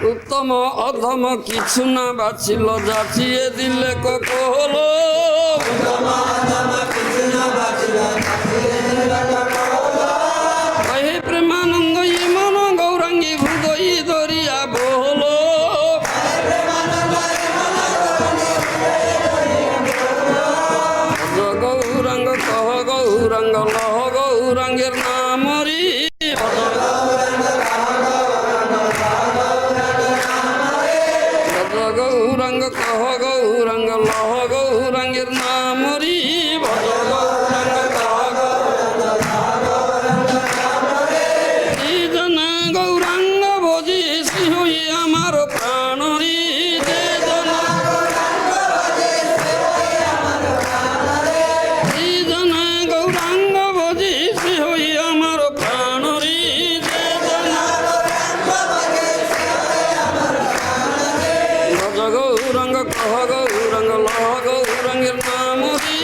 উত্তম অধম কিছু না বাছিল, যাচিয়ে দিলে কহল। হে প্রেমানন্দ ইমন গৌরাঙ্গী হৃদয়ী দরিয়া বহল। গৌরাঙ্গ কহ গৌরাঙ্গ লহ গৌরাঙ্গের নামরি। গৌরাঙ্গ কহ গৌরাঙ্গ লহ গৌরাঙ্গের নামরি। গৌরাঙ্গ ভজি শ্রী হই আমার প্রাণরি। গৌরাঙ্গ ভজি শ্রী হই আমার প্রাণরি। গৌরাঙ্গ কহ গৌরাঙ্গ লহ গৌরাঙ্গের নামরি।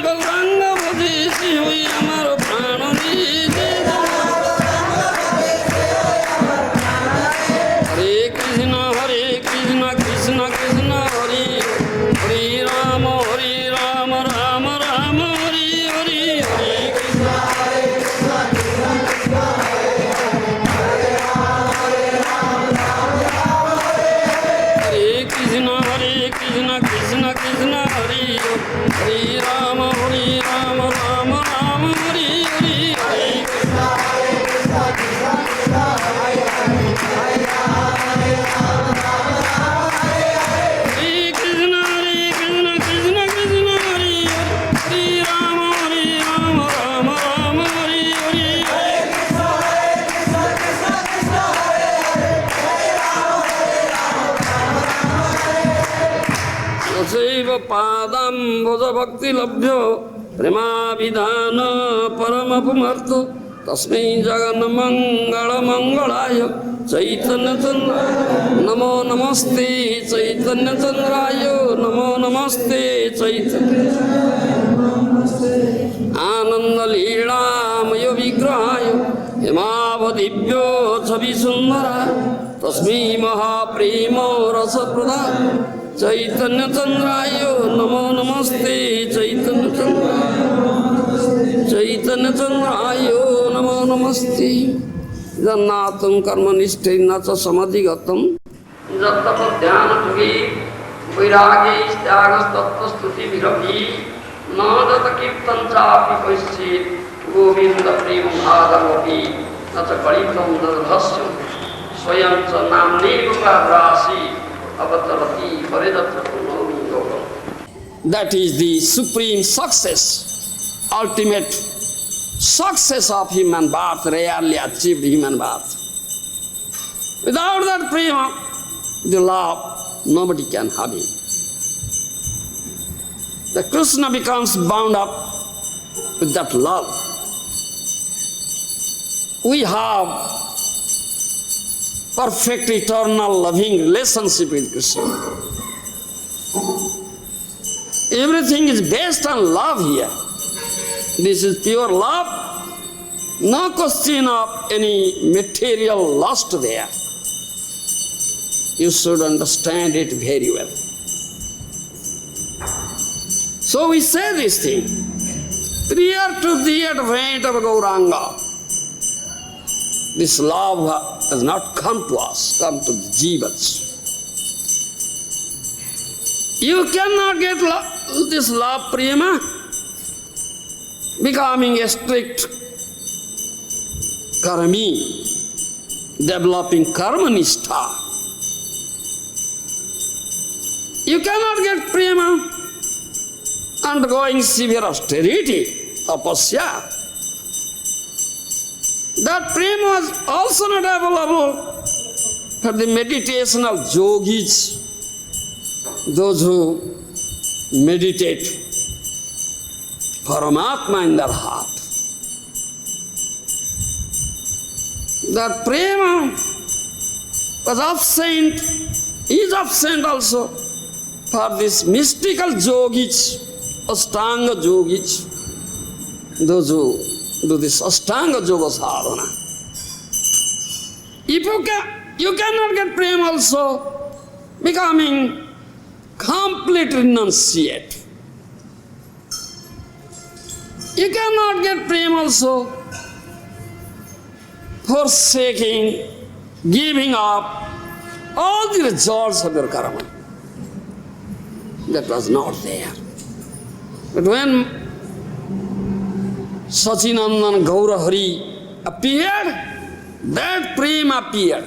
গৌরাঙ্গ ভজি শ্রী হই আমার প্রাণরি। হরে কৃষ্ণ কৃষ্ণ কৃষ্ণ হরি হরি রাম রাম রাম হরি হরি। হরে কৃষ্ণ কৃষ্ণ কৃষ্ণ কৃষ্ণ হরি হরি রাম রাম রাম হরি হরি। হরে কৃষ্ণ কৃষ্ণ কৃষ্ণ হরি হরি রাম রাম রাম হরি হরি। তসৈব পাদাম ভজ ভক্তি লভ্য প্রেমাভিধান পরম পুমর্থ। তস্मै জগন মঙ্গল মঙ্গলায় চৈতন্য চন্দ্র নমো নমস্তে। চৈতন্য চন্দ্রায় নমো নমস্তে। চৈতন্য আনন্দ লীলাময় বিগ্রহায় হেমাবদিভ্য ছবি সুন্দরা। তস্मै মহাপ্রেম রসপ্রদান চৈতন্য চন্দ্রায় নমো নমস্তে। চৈতন্য চন্দ্রায় নমো নমস্তে। জন্নাথম কর্মনিষ্ঠেন চ সমাধিগতম যত্তপ ধ্যান যোগী বৈরাগী ত্যাগস্তত্ত্বস্তুতি বিরভি ন যত কীর্তন চাপি কৈশ্চিৎ গোবিন্দ প্রেম ভাগমপি ন চ কলিতম রহস্যম স্বয়ং চ নাম্নেব Prasii অবতরতি পরিদত্ত Nomi যোগম। That is the supreme success, ultimate success of human birth, rarely achieved human birth. Without that prema, the love, nobody can have it. The Krishna becomes bound up with that love. We have perfect eternal loving relationship with Krishna. Everything is based on love here. This is pure love. No question of any material lust there. You should understand it very well. So we say this thing. Prior to the advent of Gauranga, this love has not come to us, come to the jivas. You cannot get this love prema becoming a strict karmi, developing karmanistha. You cannot get prema undergoing severe austerity, tapasya. That prema was also not available for the meditation of yogis, those who meditate Paramatma in their heart. That prema was absent, is absent also for these mystical yogis, Ashtanga yogis, those who do this Ashtanga Yoga sadhana. If you cannot get prema also, becoming complete renunciate. You cannot get prema also, forsaking, giving up all the results of your karma. That was not there. But when Sachinandan Gaura Hari appeared, that prema appeared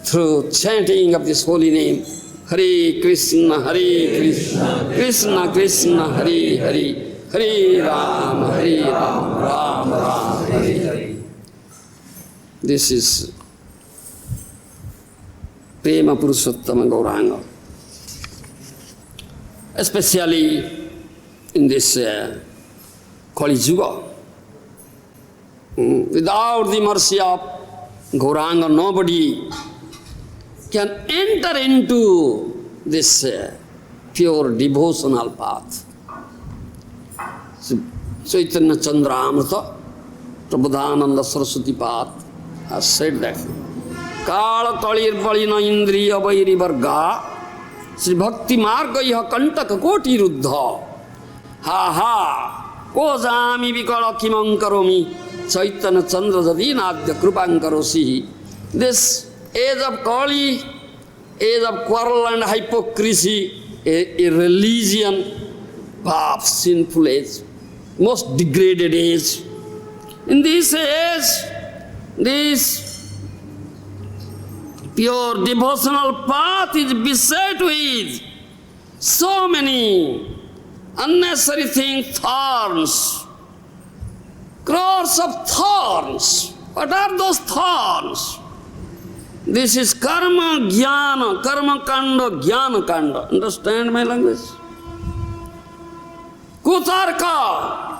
through chanting of this holy name, Hare Krishna, Krishna Krishna, Hare Hare, Hare Rama, Ram Ram, Hare Hare. This is Prema Purushottama Gauranga. Especially in this Kali Yuga. Without the mercy of Gauranga, nobody can enter into this pure devotional path. Chaitanya Chandramrita, Prabodhananda Saraswati path has said that. Kala Kalir Balina Indriya Vairi Varga, Sri Bhakti Marga Iha Kantaka Koti Ruddha. Ha ha, Kozami Vikala Kimankaromi, Chaitanya Chandra Jadinadya Krupankarosi. This age of Kali, age of quarrel and hypocrisy, a religion, path, sinful age, most degraded age. In this age, this pure devotional path is beset with so many unnecessary things, thorns, crores of thorns. What are those thorns? This is karma jnana, karma kanda, jnana kanda. Understand my language? Kutarka,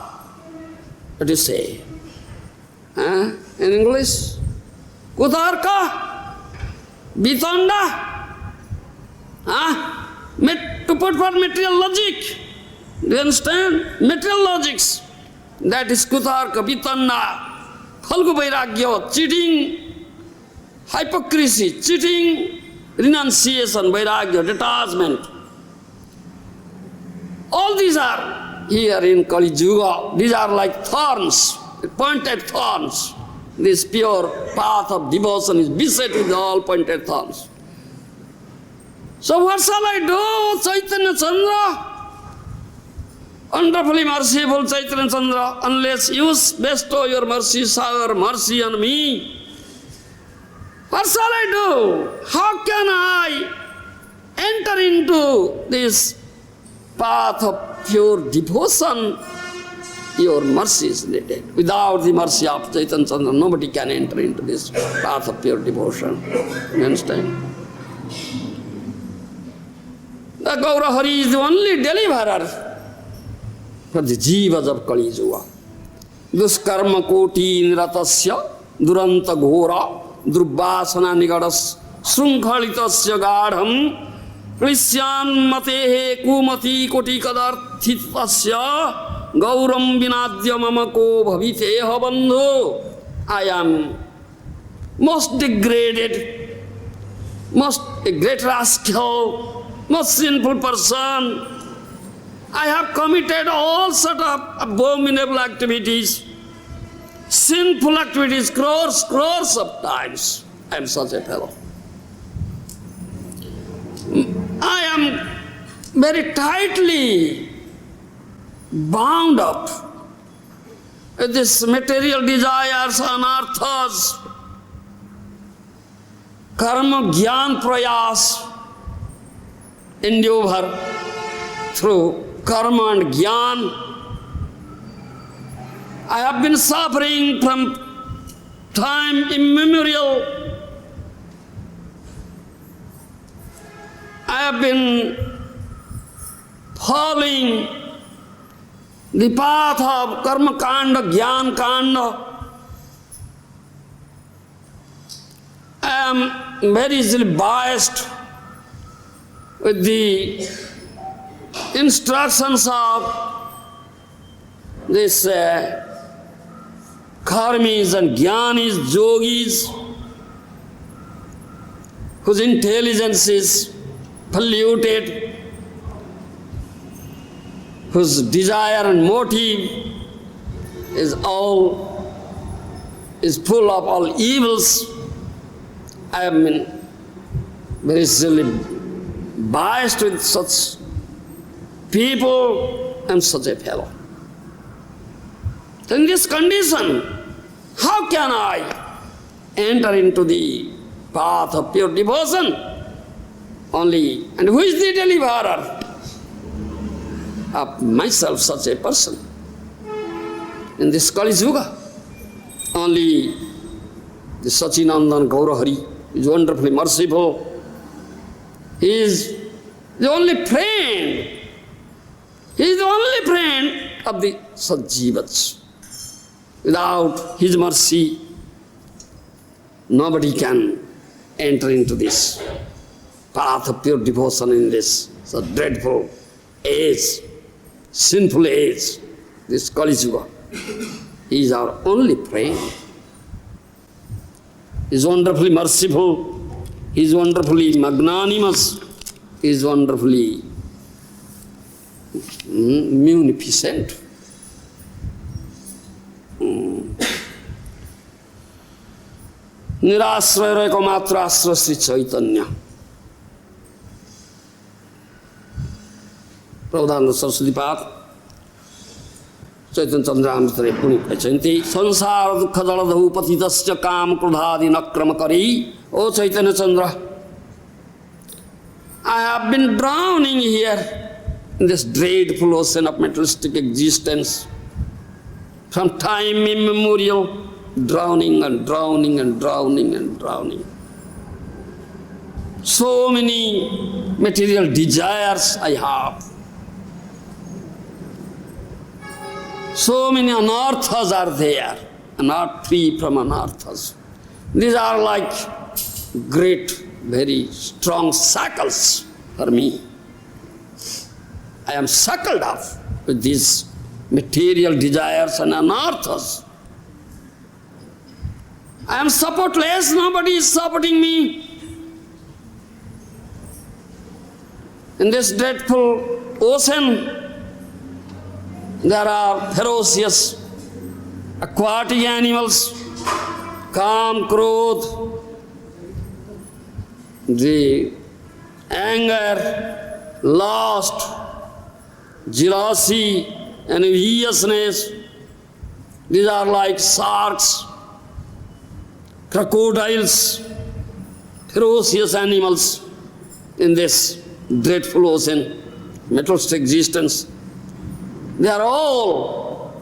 what do you say? In English? Kutarka, bitanda, to put for material logic. Do you understand? Material logics. That is kutarka, bitanda, phalgu vairagya, cheating, hypocrisy, cheating, renunciation, vairagya, detachment. All these are here in Kali Yuga. These are like thorns, pointed thorns. This pure path of devotion is beset with all pointed thorns. So what shall I do, Chaitanya Chandra? Wonderfully merciful Chaitanya Chandra, unless you bestow your mercy, shower mercy on me. What shall I do? How can I enter into this path of pure devotion? Your mercy is needed. Without the mercy of Chaitanya Chandra, nobody can enter into this path of pure devotion. You understand? The Gaura Hari is the only deliverer for the jivas of Kali Yuga. Duskarma koti niratasya duranta ghora drubbasana nigadas srunkalitasya gadham Krisyan matehe kumati koti kadarthitasya gauram vinadya mamako bhaviteha bandhu. I am most degraded, most a great rascal, most sinful person. I have committed all sort of abominable activities, sinful activities, crores of times. I am such a fellow. I am very tightly bound up with these material desires, anarthas, karma, jnana, prayas, endeavor through karma and jnana. I have been suffering from time immemorial. I have been following the path of karma kanda, jnana kanda. I am very easily biased with the instructions of this karmis and jnanis, yogis, whose intelligence is polluted, whose desire and motive is full of all evils. I have been very silly biased with such people and such a fellow. So in this condition, how can I enter into the path of pure devotion? Only, and who is the deliverer of myself, such a person? In this Kali Yuga, only the Sachinandan Gaurahari is wonderfully merciful. He is the only friend. He is the only friend of the Sajjivats. Without his mercy, nobody can enter into this path of pure devotion in this so dreadful age, sinful age, this Kali Yuga. He is our only friend. He is wonderfully merciful. He is wonderfully magnanimous. He is wonderfully munificent. निराश्रय रहेको मात्र आश्रय श्री चैतन्य प्रबोधानन्द सरस्वती पाद चैतन्य चन्द्रामृतले पुनि भन्छन्ति संसार दुःख जलधौ पतितस्य काम क्रोधादि नक्रम करी ओ चैतन्य Chandra I have been drowning here in this dreadful ocean of materialistic existence from time immemorial, drowning and drowning and drowning and drowning. So many material desires I have. So many anarthas are there, and not free from anarthas. These are like great, very strong shackles for me. I am shackled up with these material desires and anarthas. I am supportless, nobody is supporting me. In this dreadful ocean, there are ferocious aquatic animals, Kam, Krodh, the anger, lust, jealousy, enviousness. These are like sharks, crocodiles, ferocious animals in this dreadful ocean, materialistic existence. They are all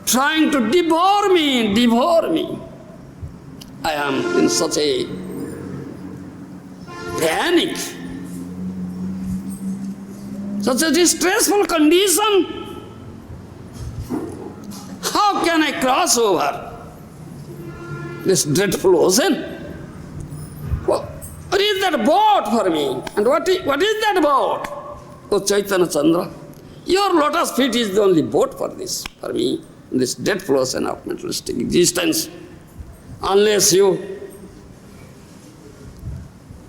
trying to devour me, devour me. I am in such a panic, such a distressful condition. How can I cross over this dreadful ocean? What is that boat for me? And what is that boat? Oh Chaitanya Chandra, your lotus feet is the only boat for this, for me, in this dreadful ocean of materialistic existence. Unless you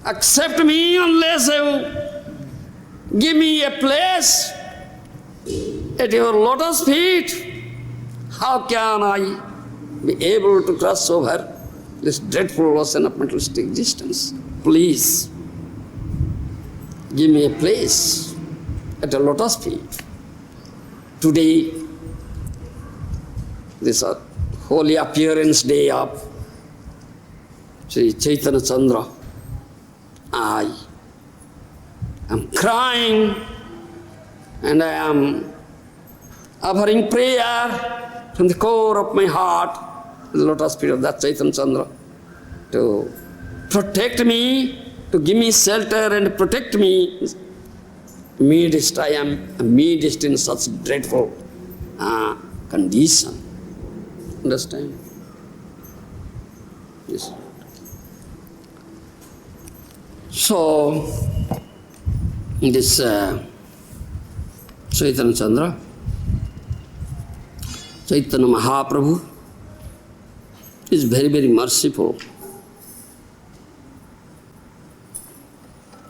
accept me, unless you give me a place at your lotus feet, how can I be able to cross over this dreadful ocean of materialistic existence? Please, give me a place at your lotus feet. Today, this holy appearance day of Sri Chaitanya Chandra, I am crying and I am offering prayer from the core of my heart, the lotus feet of that Chaitanya Chandra, to protect me, to give me shelter and protect me. Midst, I am midst in such dreadful condition. Understand? Yes. So, this Chaitanya Chandra, Chaitanya Mahaprabhu is very, very merciful.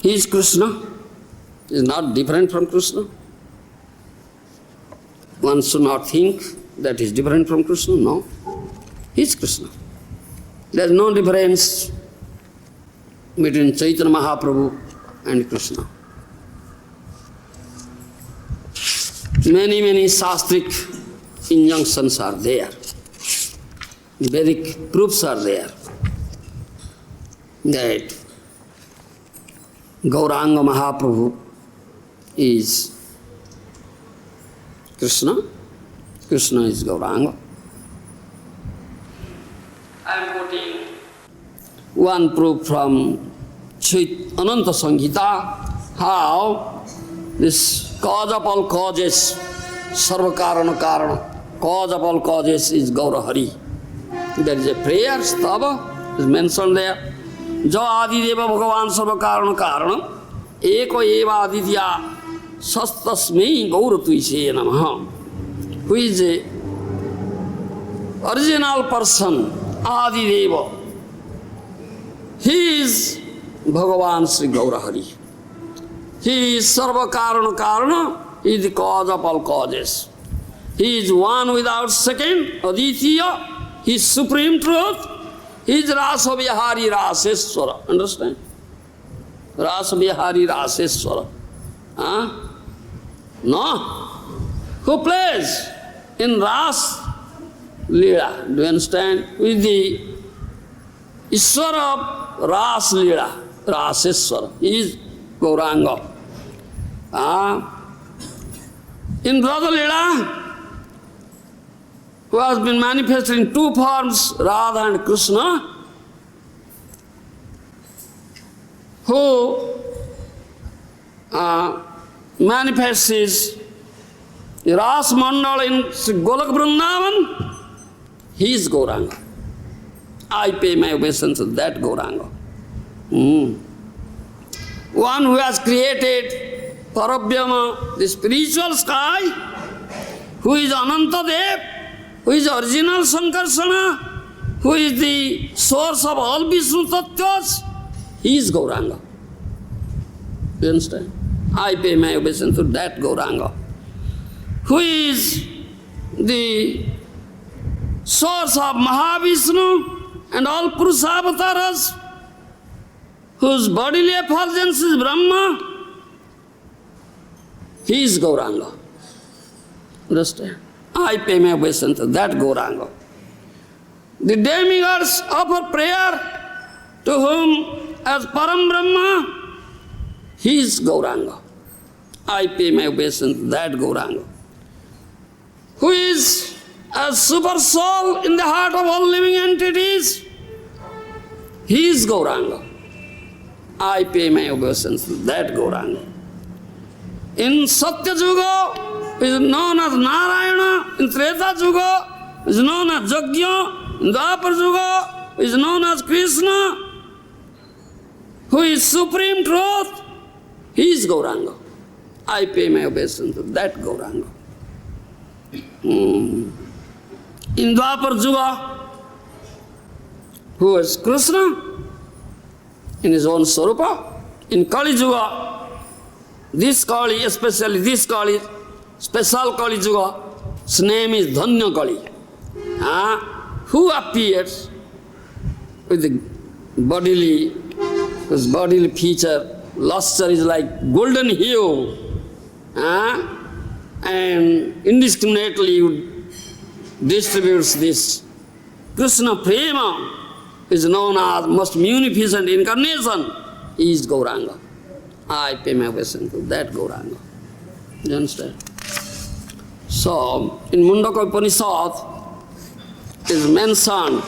He is Krishna, he is not different from Krishna. One should not think that he is different from Krishna, no. He is Krishna. There is no difference between Chaitanya Mahaprabhu and Krishna. Many, many Shastric injunctions are there. Vedic proofs are there that Gauranga Mahaprabhu is Krishna, Krishna is Gauranga. I am quoting one proof from Ananta Samhita, how this cause of all causes, Sarva Karana Karana, cause of all causes is Gaura Hari. There is a prayer, stava, is mentioned there. Jo Adi Deva Bhagavan Sarva Karana Karana, Eko Eva Aditya, Sastasmei Gaura Tuise Namaha. Who is the original person, Adi Deva? He is Bhagavan Sri Gaura Hari. He is Sarva Karana Karana, he is the cause of all causes. He is one without second, Aditya. He is supreme truth. He is Rasa Vihari Raseswara. Understand? Rasa Vihari Raseswara. Huh? No? Who plays in Ras Leela? Do you understand? Who is the Ishwara of Ras Leela? Raseswara. He is Gauranga. In Radha Leela, who has been manifested in two forms, Radha and Krishna, who manifests his Ras Mandala in Sri Golak Vrindavan, he is Gauranga. I pay my obeisance to that Gauranga. One who has created Parabhyama, the spiritual sky, who is Anantadev, who is original Sankarsana, who is the source of all Vishnu Tattvas, he is Gauranga. You understand? I pay my obeisance to that Gauranga. Who is the source of Mahavishnu and all Purushavataras, whose bodily effulgence is Brahma, he is Gauranga. Understand? I pay my obeisance to that Gauranga. The demigods offer prayer to whom as Param Brahma, he is Gauranga. I pay my obeisance to that Gauranga. Who is as super soul in the heart of all living entities, he is Gauranga. I pay my obeisance to that Gauranga. In Satya Yuga, is known as Narayana, in Treta Yuga, is known as Jagya, in Dwapar Yuga, is known as Krishna, who is supreme truth, he is Gauranga. I pay my obeisance to that Gauranga. In Dwapar Yuga, who is Krishna, in his own Swarupa, in Kali Yuga, this Kali, especially this Kali, special Kali Yuga, his name is Dhanya Kali, who appears with the bodily, his bodily feature, luster is like golden hue, and indiscriminately distributes this. Krishna-prema is known as most munificent incarnation, he is Gauranga. I pay my obeisance to that Gauranga. You understand? So, in Mundaka Upanishad is mentioned,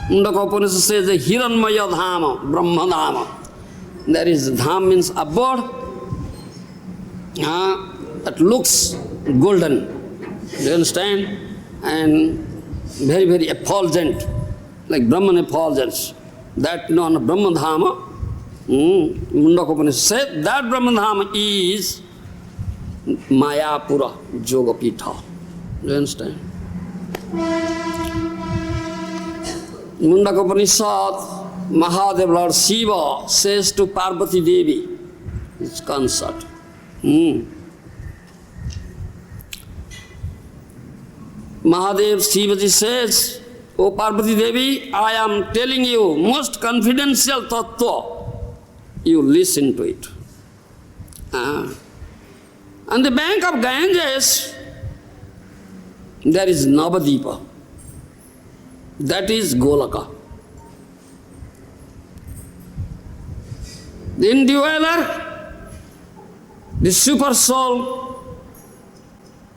Mundaka Upanishad says the Hiranmaya Dhama, Brahma Dhama. There is Dham means abode, that looks golden. Do you understand? And very, very effulgent, like Brahman effulgence. That known as Brahma Dhama, Mundaka Upanishad said that Brahma Dhama is Mayapura Yoga Pitha. Do you understand? Mundaka Upanishad, Mahadev Lord Shiva says to Parvati Devi, it's concert. Mahadev Shivaji says, O Parvati Devi, I am telling you most confidential tattva. You listen to it. On the bank of Ganges, there is Navadipa. That is Golaka. The indweller, the super soul,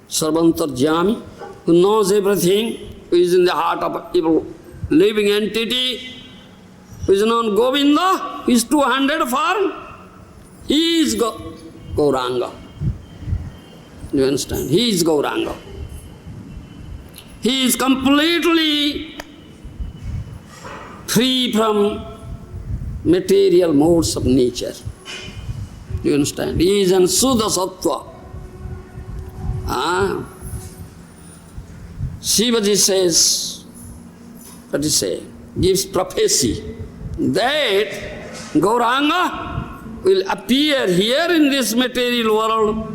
Sarvantarjami, who knows everything, who is in the heart of evil living entity, who is known Govinda, who is 200 form, he is Gauranga. You understand? He is Gauranga. He is completely free from material modes of nature. You understand? He is in Suddha Sattva. Shivaji says, what he say? Gives prophecy that Gauranga will appear here in this material world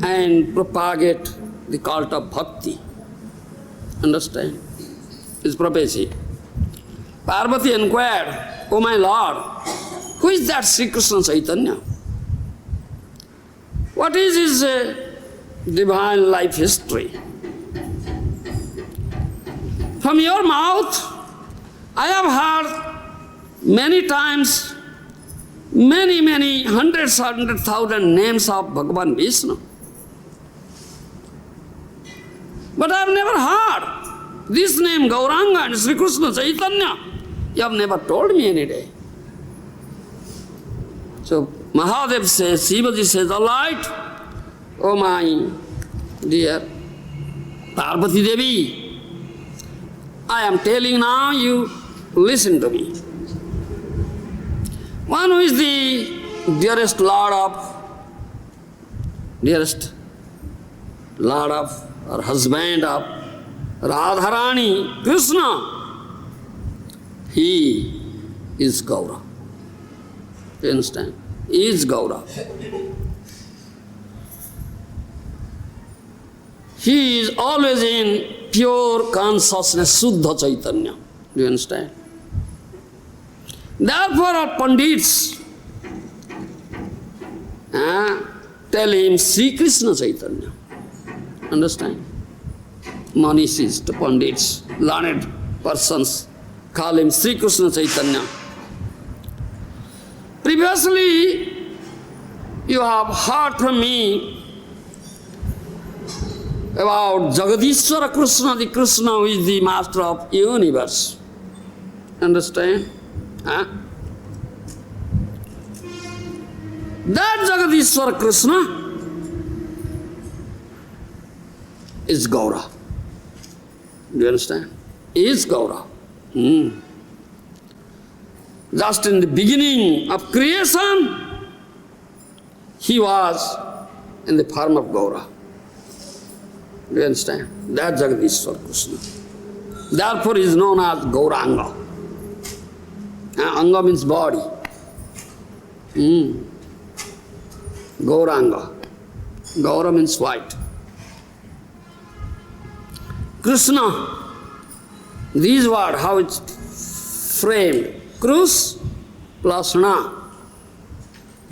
and propagate the cult of bhakti. Understand? It's prophecy. Parvati inquired, O my Lord, who is that Sri Krishna Chaitanya? What is his divine life history? From your mouth, I have heard many times, many hundreds, 100,000 names of Bhagavan Vishnu. But I have never heard this name, Gauranga and Sri Krishna Chaitanya. You have never told me any day. So Mahadev says, Shivaji says, all right, oh my dear Parvati Devi, I am telling now, you listen to me. One who is the dearest Lord of, or husband of Radharani, Krishna, he is Gaura. You understand? He is Gaura. He is always in pure consciousness, Suddha Chaitanya. Do you understand? Therefore our Pandits tell him Sri Krishna Chaitanya. Understand? Manishis, the Pandits, learned persons, call him Sri Krishna Chaitanya. Previously, you have heard from me about Jagadishwara Krishna, the Krishna who is the master of universe. Understand? That Jagadishwara Krishna is Gaura. Do you understand? He is Gaura. Just in the beginning of creation, he was in the form of Gaura. Do you understand? That Jagadishwara Krishna. Therefore he is known as Gauranga. Anga means body. Gauranga. Gaura means white. Krishna, these words, how it's framed. Krus plus na.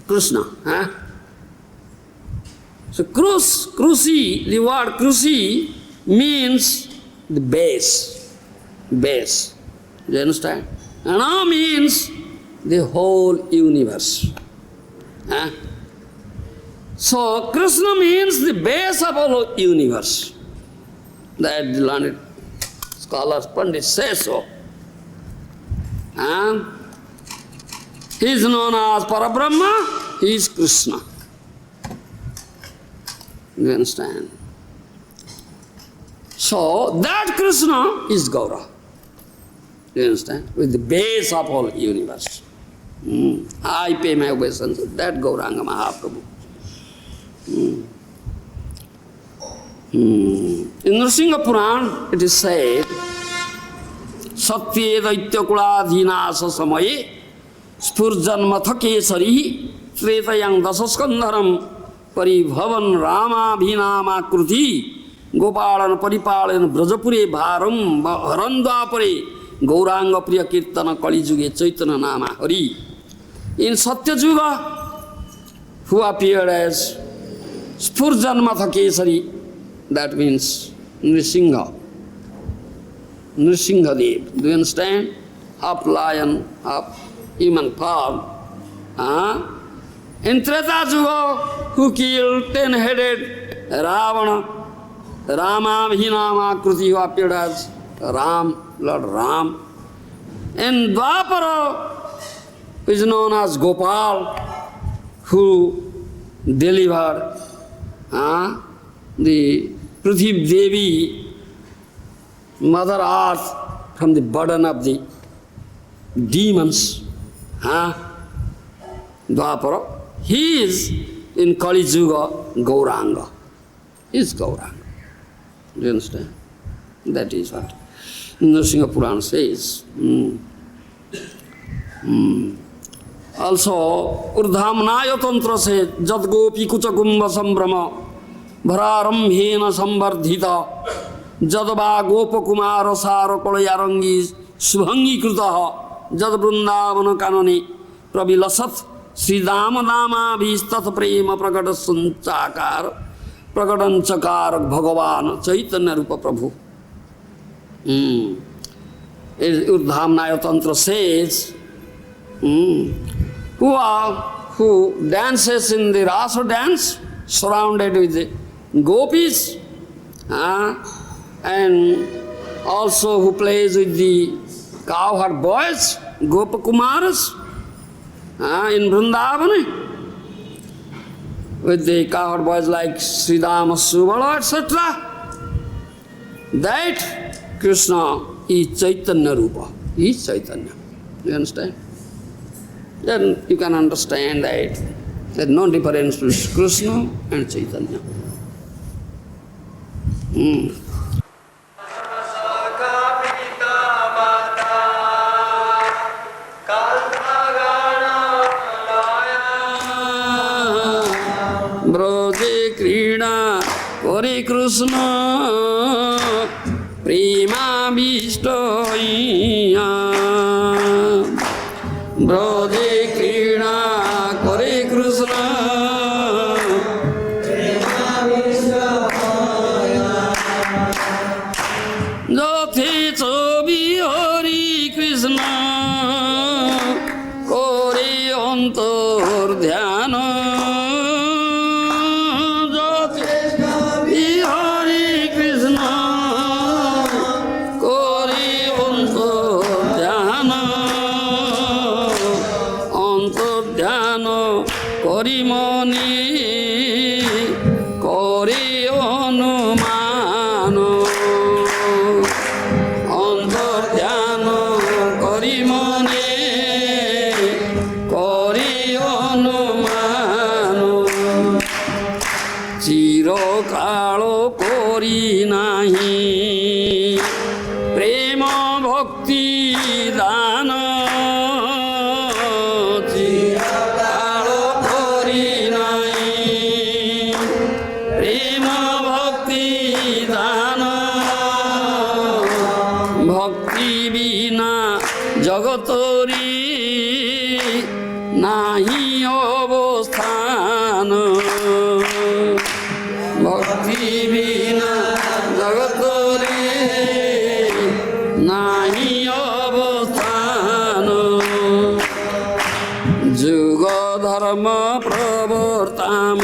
Krishna. So Krusi, the word Krusi means the base. Base. Do you understand? And na means the whole universe. So Krishna means the base of all universe. That the learned scholars, Pandits say so. He is known as Parabrahma, he is Krishna. You understand? So that Krishna is Gaura. You understand? With the base of all universe. I pay my obeisance to that Gauranga Mahaprabhu. In Nrsimha Puran, it is said, Satye Daitya Kuladhinasa Samaye Spurjanmatha Kesari Tretayang Dasaskandharam Paribhavan Rama Bhinama Kruti Gopalan Paripalan Brajapure Bharam Harandapare Gauranga Priya Kirtana Kali Juge Chaitanya Nama Hari. In Satya Juga, who appeared as Spurjanmatha Kesari, that means Nrsimha. Nrsimha Dev. Do you understand? Half lion, half human form. In Treta Juga, who killed 10-headed Ravana, Rama Bhinama Kruti, who appeared as Ram, Lord Ram. In Dwapara, who is known as Gopal, who delivered the Prithvi Devi, Mother Earth, from the burden of the demons. Dwapara. He is in Kali Yuga Gauranga. He is Gauranga. Do you understand? That is what Nrsimha Puran says. Also, Urdhamnaya Tantra says, Jad Gopi Kucha Kumbha Sambrama Bhararambhena Sambardhita Jadva Gopa Kumara Sara Kolayarangi Subhangi Krutaha Jad Vrindavana Kanani Prabilasat Sri Dama Dama Bhistat Prema Prakata Sanchakar Prakatan Chakar Bhagavan Chaitanya Rupa Prabhu. Urdhamnaya Tantra says, who dances in the rasa dance, surrounded with the gopis, and also who plays with the cowherd boys, Gopakumaras, in Vrindavana, with the cowherd boys like Sridhama, Subala, etc. That Krishna is Chaitanya Rupa. He is Chaitanya. You understand? Then you can understand that there is no difference between Krishna and Chaitanya. Broje Krishna, Kore Krishna, Prema Vishtoya. Broje Krishna, Kore Krishna, Prema Vishtoya. Jate Chobi Hari Krishna, Kore Antar Dhyana. Dharma pravartam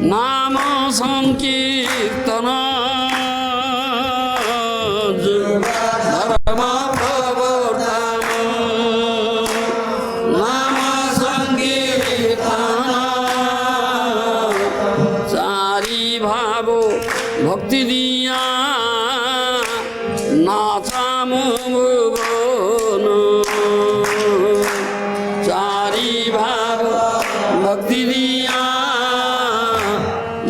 Nama Sankirtana Dharma pravartam Nama Sankirtana Chari Bhavo Bhakti Diya Nachamu Bhuvana Bhakti diya,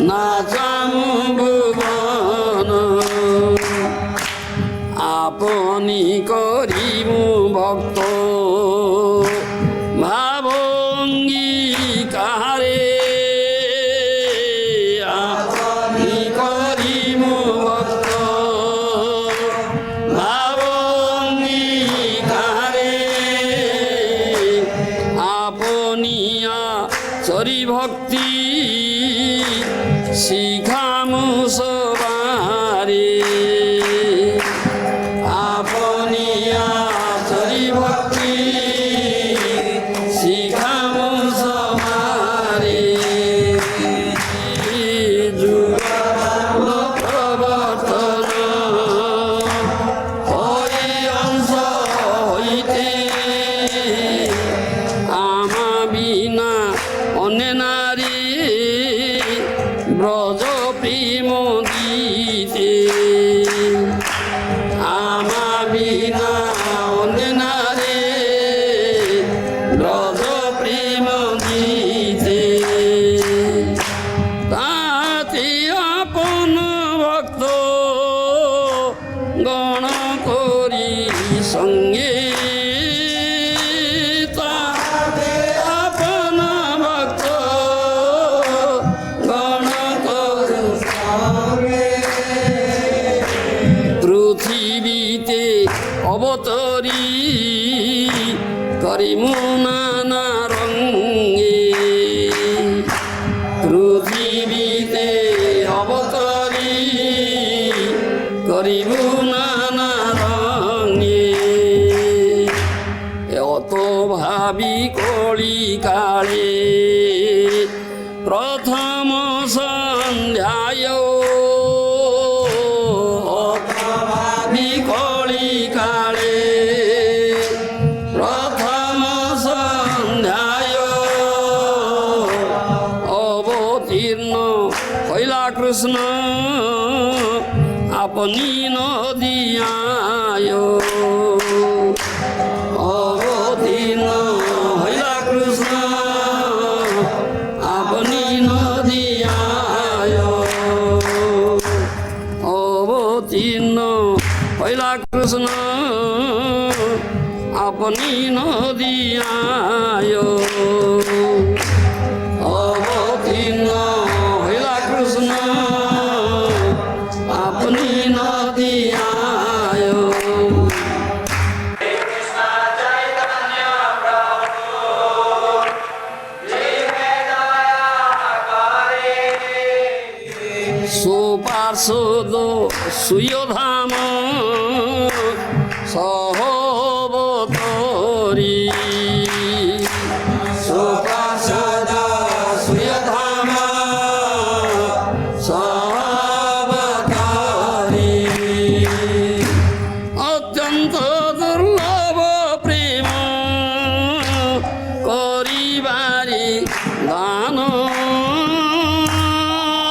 na jamu করিমু ভক্ত ভাবঙ্গী কাহারে আপনি করিমু ভক্ত ভাবঙ্গী কাহারে আপনিয়া চরি ভক্তি শিখামু সবারে আপনিয়া চরি ভক্তি শিখামু সবারে যুগল প্রবর্তন হরি অংশ হইতে আমা বিনা অনে নারী ব্রজ প্রেম গীতে আমা বিনা অনে নারী ব্রজ প্রেম গীতে তাতে আপন ভক্ত গণ করি সঙ্গে তাতে আপন ভক্ত গণ করি সঙ্গে পৃথিবীতে অবতরি করিমু নানা রঙ্গে পৃথিবীতে অবতরি করিমু নানা রঙ্গে অত ভাবি কলি কালে প্রথম সন্ধ্যায় অত ভাবি কলি কালে প্রথম সন্ধ্যায় অবতীর্ণ হইলা কৃষ্ণ আপনি নদিয়ায় অবতীর্ণ হইলা কৃষ্ণ আপনি নদিয়ায় অবতীর্ণ হইলা কৃষ্ণ আপনি নদিয়ায় অবতীর্ণ হইলা কৃষ্ণ আপনি নদিয়ায় সুপার্শ্বদ সুয়োধাম সহবতরি সুপার্শ্বদ সুয়োধাম সহবতরি অত্যন্ত দুর্লভ প্রেম করিবারি দান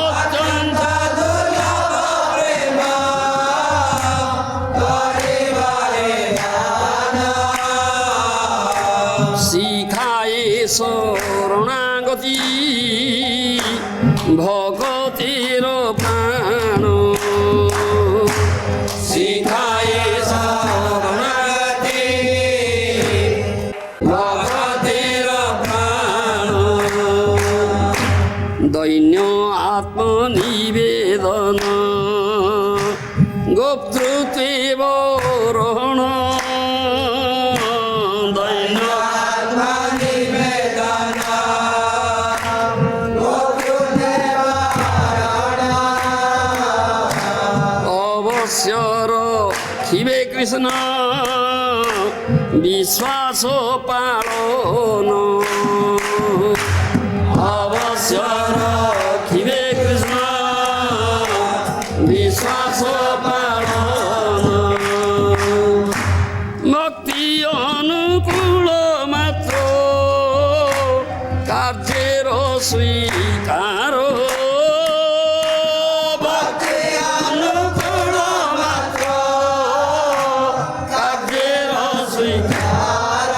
অত্যন্ত দুর্লভ প্রেম করিবারি দান শিখায়ে শরণাগতি ভগতের প্রাণ শিখায়ে শরণাগতি ভগতের প্রাণ দৈন্য আত্মনিবেদন গোপ্তৃত্বে বরণ দৈন্য আত্মনিবেদন গোপ্তৃত্বে বরণ অবশ্য রখিবে কৃষ্ণ বিশ্বাস পালন অবশ্য রখিবে কৃষ্ণ বিশ্বাস পালন ভক্তি অনুকূল মাত্র কার্যের স্বীকার ভক্তি অনুকূল মাত্র কার্যের স্বীকার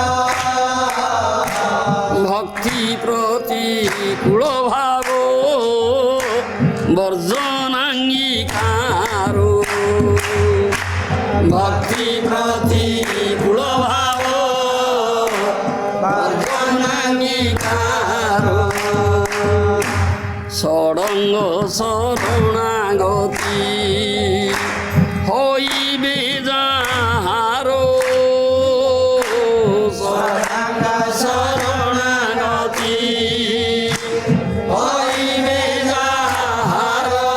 ভক্তি প্রতিকূল ভাব বর্জনাঙ্গীকার भक्ति प्रतिकूल भाव वर्जनाङ्गीकारो षडङ्ग शरणागति হইবে যাহারো ষড়ঙ্গ শরণাগতি হইবে যাহারো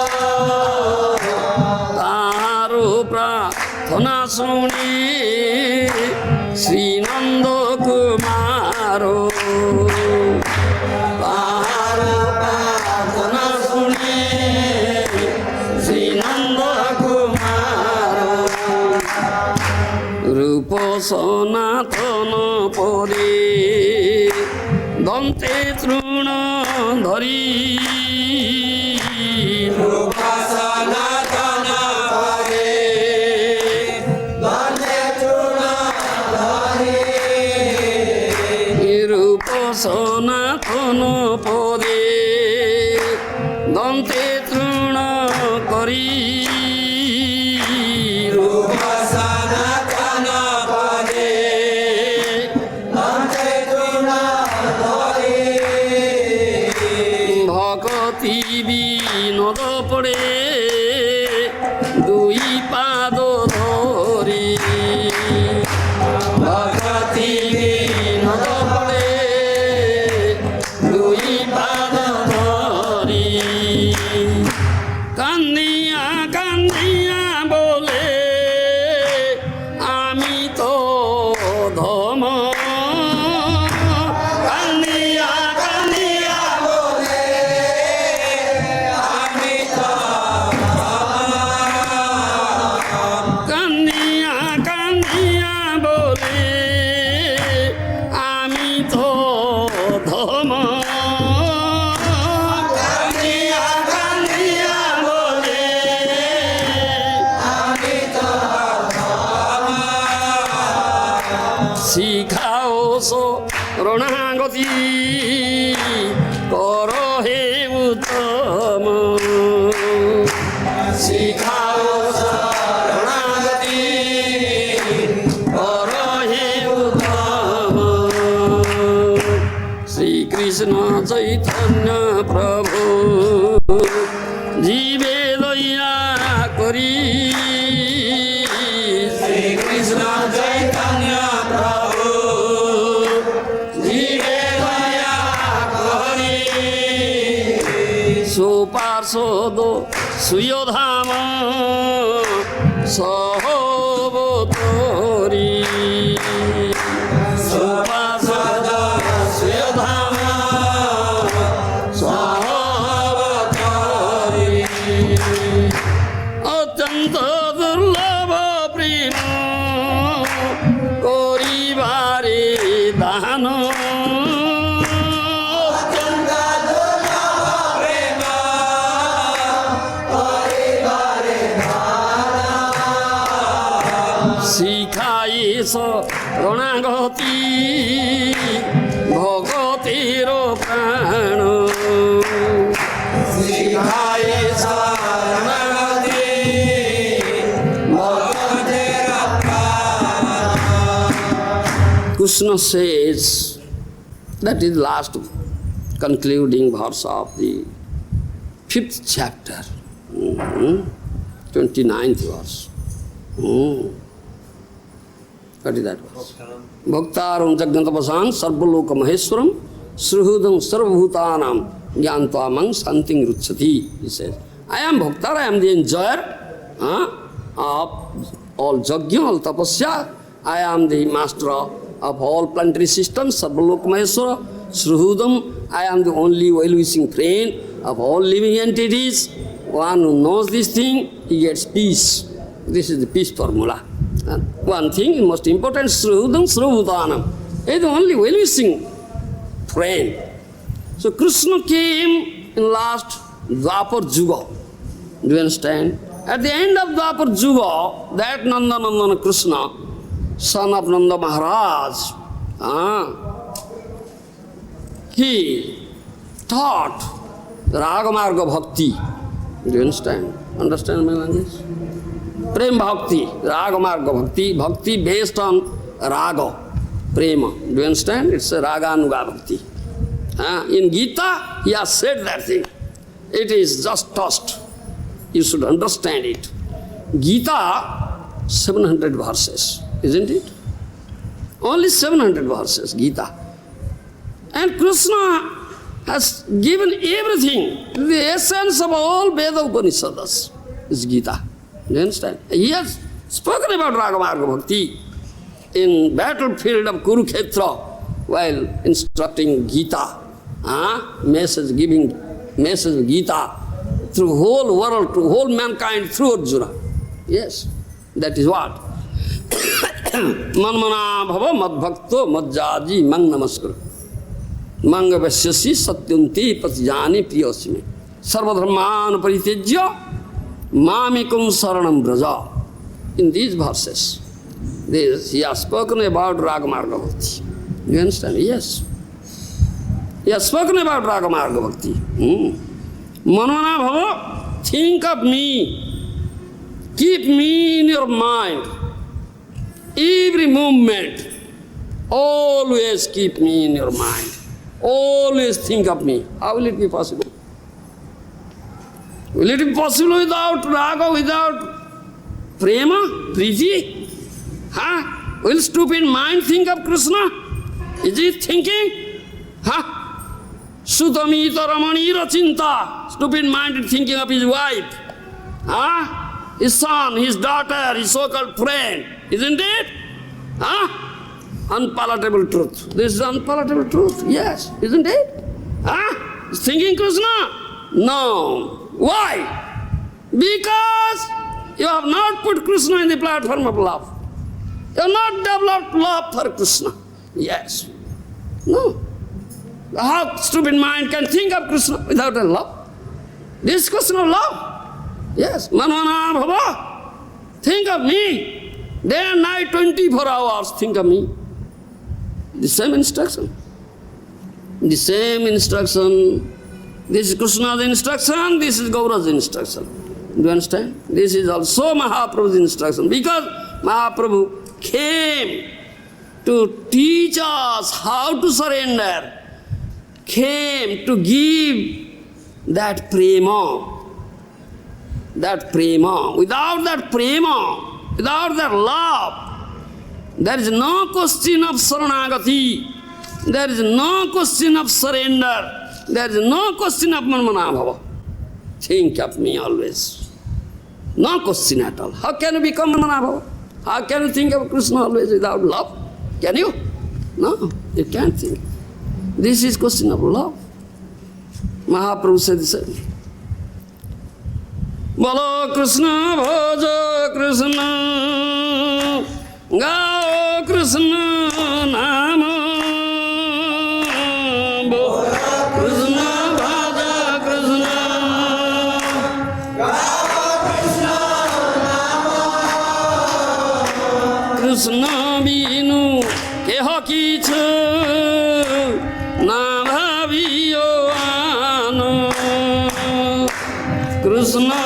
তাহারো প্রার্থনা শুনি শ্রীনন্দ কুমার তাহারো প্রার্থনা শুনি শ্রীনন্দ রূপ সনাতন পরে দন্তে তৃণ ধরি রূপ সনাতন পরে দন্তে তৃণ ধরি রূপ সনাতন পরে দন্তে তৃণ করি বিনোদ পড়ে দুই পাদ ধরি ভগতি বিনোদ পড়ে দুই পাদ ধরি কান্দিয়া কান্দিয়া বলে আমি তো ধম শিখাও শরণাগতি কর হে উত্তম শিখাও শরণাগতি কর হে উত্তম শ্রীকৃষ্ণ চৈতন্য প্রভু জীবে দয়া করি শ্রীকৃষ্ণ চৈতন্য প্রভু জীবে দয়া করি সুপার্শ্বদ সুয়োধাম সহবতরি সুপার্শ্বদ সুয়োধাম সহবতরি অত্যন্ত দুর্লভ প্রেম করিবারে দান অত্যন্ত দুর্লভ প্রেম করিবারে দান শিখাই শরণাগতি ভগতের প্রাণ শিখাই শরণাগতি ভগতের প্রাণ Krishna says, that is last concluding verse of the 5th chapter, 29th verse. What is that verse? Bhaktaram jagnatapasam sarvaloka maheswaram sruhudam sarvabhutanam jnantvamang santing ruchati. He says, I am Bhaktar, I am the enjoyer of all yajna, all tapasya. I am the master of all planetary systems, sarvaloka maheswara, sruhudam. I am the only well-wishing friend of all living entities. One who knows this thing, he gets peace. This is the peace formula. One thing most important, sruhudam srubhutanam. He is the only well-wishing friend. So Krishna came in last Dwapar Yuga. Do you understand? At the end of Dwapar Yuga, that Nandanandana Krishna, son of Nanda Maharaj, he taught the Raga-marga bhakti. Do you understand? Understand my language? Prem bhakti, raga-marga bhakti, bhakti based on raga, prema. Do you understand? It's a raga-marga bhakti. In Gita, he has said that thing. It is just tossed. You should understand it. Gita, 700 verses, isn't it? Only 700 verses, Gita. And Krishna has given everything, the essence of all Veda Upanishads is Gita. You understand? He has spoken about Raga-marga bhakti in battlefield of Kurukshetra while instructing Gita, giving message of Gita through whole world, to whole mankind, through Arjuna. Yes, that is what. Manmana bhava madbhakto madjaji mang namaskar. Manga vasyasi satyunti patijani priyasmi. Sarvadharman paritejya mamikum saranam braja. In these verses, he has spoken about Raga-marga bhakti. You understand? Yes. He has spoken about Raga-marga bhakti. Manmana bhava, think of me. Keep me in your mind. Every moment, always keep me in your mind. Always think of me. How will it be possible? Will it be possible without raga, without prema, priti? Will stupid mind think of Krishna? Is it thinking? Sutamita Ramanira Chinta. Stupid mind is thinking of his wife. His son, his daughter, his so-called friend. Isn't it? Unpalatable truth. This is unpalatable truth. Yes, isn't it? Is thinking Krishna? No. Why? Because you have not put Krishna in the platform of love. You have not developed love for Krishna. Yes. No. How stupid mind can think of Krishna without a love? This is question of love. Yes. Manmana bhava. Think of me. Day and night, 24 hours, think of me. The same instruction. The same instruction. This is Krishna's instruction, this is Gaura's instruction. Do you understand? This is also Mahaprabhu's instruction. Because Mahaprabhu came to teach us how to surrender, came to give that prema. That prema. Without that prema, without that love, there is no question of saranagati. There is no question of surrender. There is no question of manmana bhava. Think of me always. No question at all. How can you become manmana bhava? How can you think of Krishna always without love? Can you? No, you can't think. This is question of love. Mahaprabhu said the same. Bolo Krishna bhaja Krishna, gao Krishna nama. Bolo Krishna bhaja Krishna, gao Krishna nama. Krishna binu keha kichu na bhaviyo ano. Krishna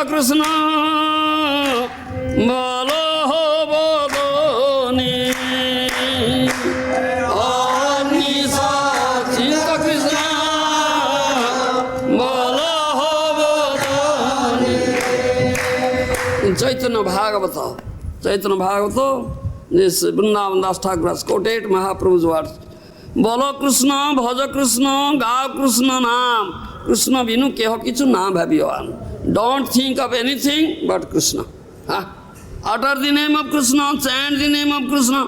Krishna balo bodoni. Chaitanya Bhagavata. Chaitanya Bhagavata, this Vrindavan Das Thakur has quoted Mahaprabhu's words. Bolo Krishna, Bhaja Krishna, Gav Krishna Naam. Krishna Vinu Keho Kichu Naam Bhabiyan. Don't think of anything but Krishna. Utter the name of Krishna, chant the name of Krishna,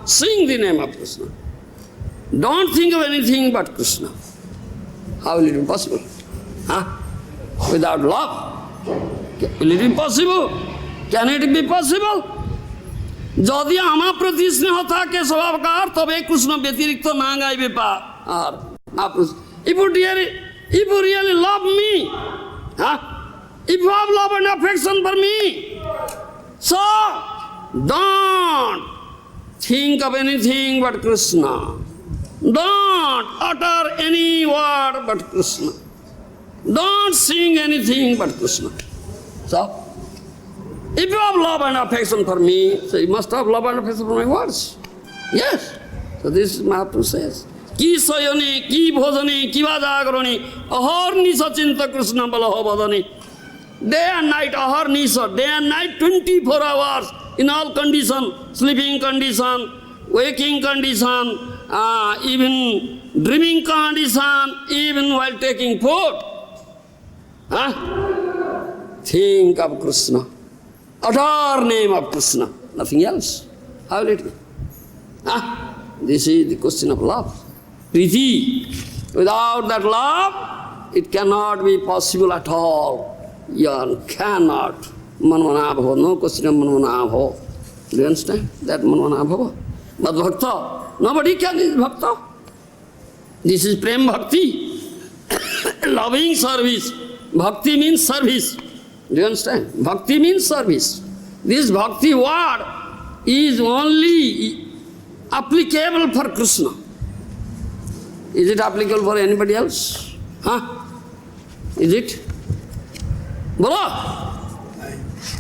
sing the name of Krishna. Don't think of anything but Krishna. How will it be possible? Without love? Will it be possible? Can it be possible? যদি আমার প্রতি স্নেহ থাকে স্বভাবকার তবে কৃষ্ণ ব্যতিরিক্ত না গাইবে আর if you really love me, if you have love and affection for me, so don't think of anything but Krishna. Don't utter any word but Krishna. Don't sing anything but Krishna. So, if you have love and affection for me, so you must have love and affection for my words. Yes. So this Mahaprabhu says, Ki soyane, ki bhojane, ki vajagarane, ahar nisa chinta Krishna balaho badane. Day and night, ahar nisa, day and night, 24 hours, in all condition, sleeping condition, waking condition, even dreaming condition, even while taking food. Think of Krishna. Utter name of Krishna, nothing else. How will it be? This is the question of love. Priti. Without that love, it cannot be possible at all. You cannot. Manvanabhava, no question of Manvanabhava. Do you understand? That Manvanabhava. But Bhakta, nobody can is Bhakta. This is Prem Bhakti. Loving service. Bhakti means service. Do you understand? Bhakti means service. This Bhakti word is only applicable for Krishna. Is it applicable for anybody else? Is it? Bolo?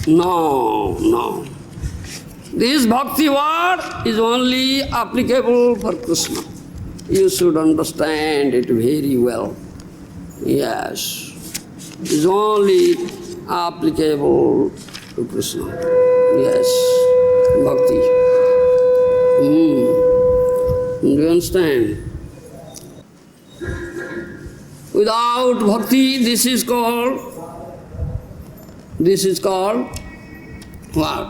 No. This Bhakti word is only applicable for Krishna. You should understand it very well. Yes. It is only applicable to Krishna. Yes. Bhakti. Do you understand? Without bhakti, this is called what?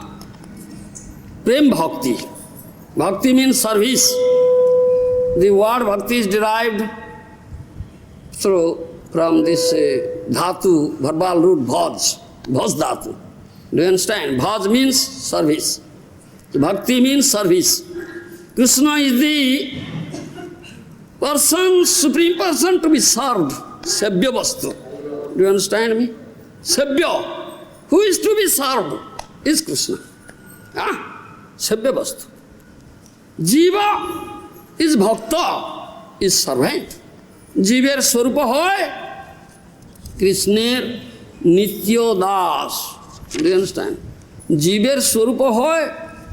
Prem bhakti. Bhakti means service. The word bhakti is derived from this dhatu, verbal root bhaj dhatu. Do you understand? Bhaj means service. Bhakti means service. Krishna is the person, supreme person to be served. Sabya vastu. Do you understand me? Sabya. Who is to be served is Krishna. Sabya vastu. Jiva is bhakta, is servant. Jiver swarupa hoy Krishner nityo das. Do you understand? Jiver swarupa hoy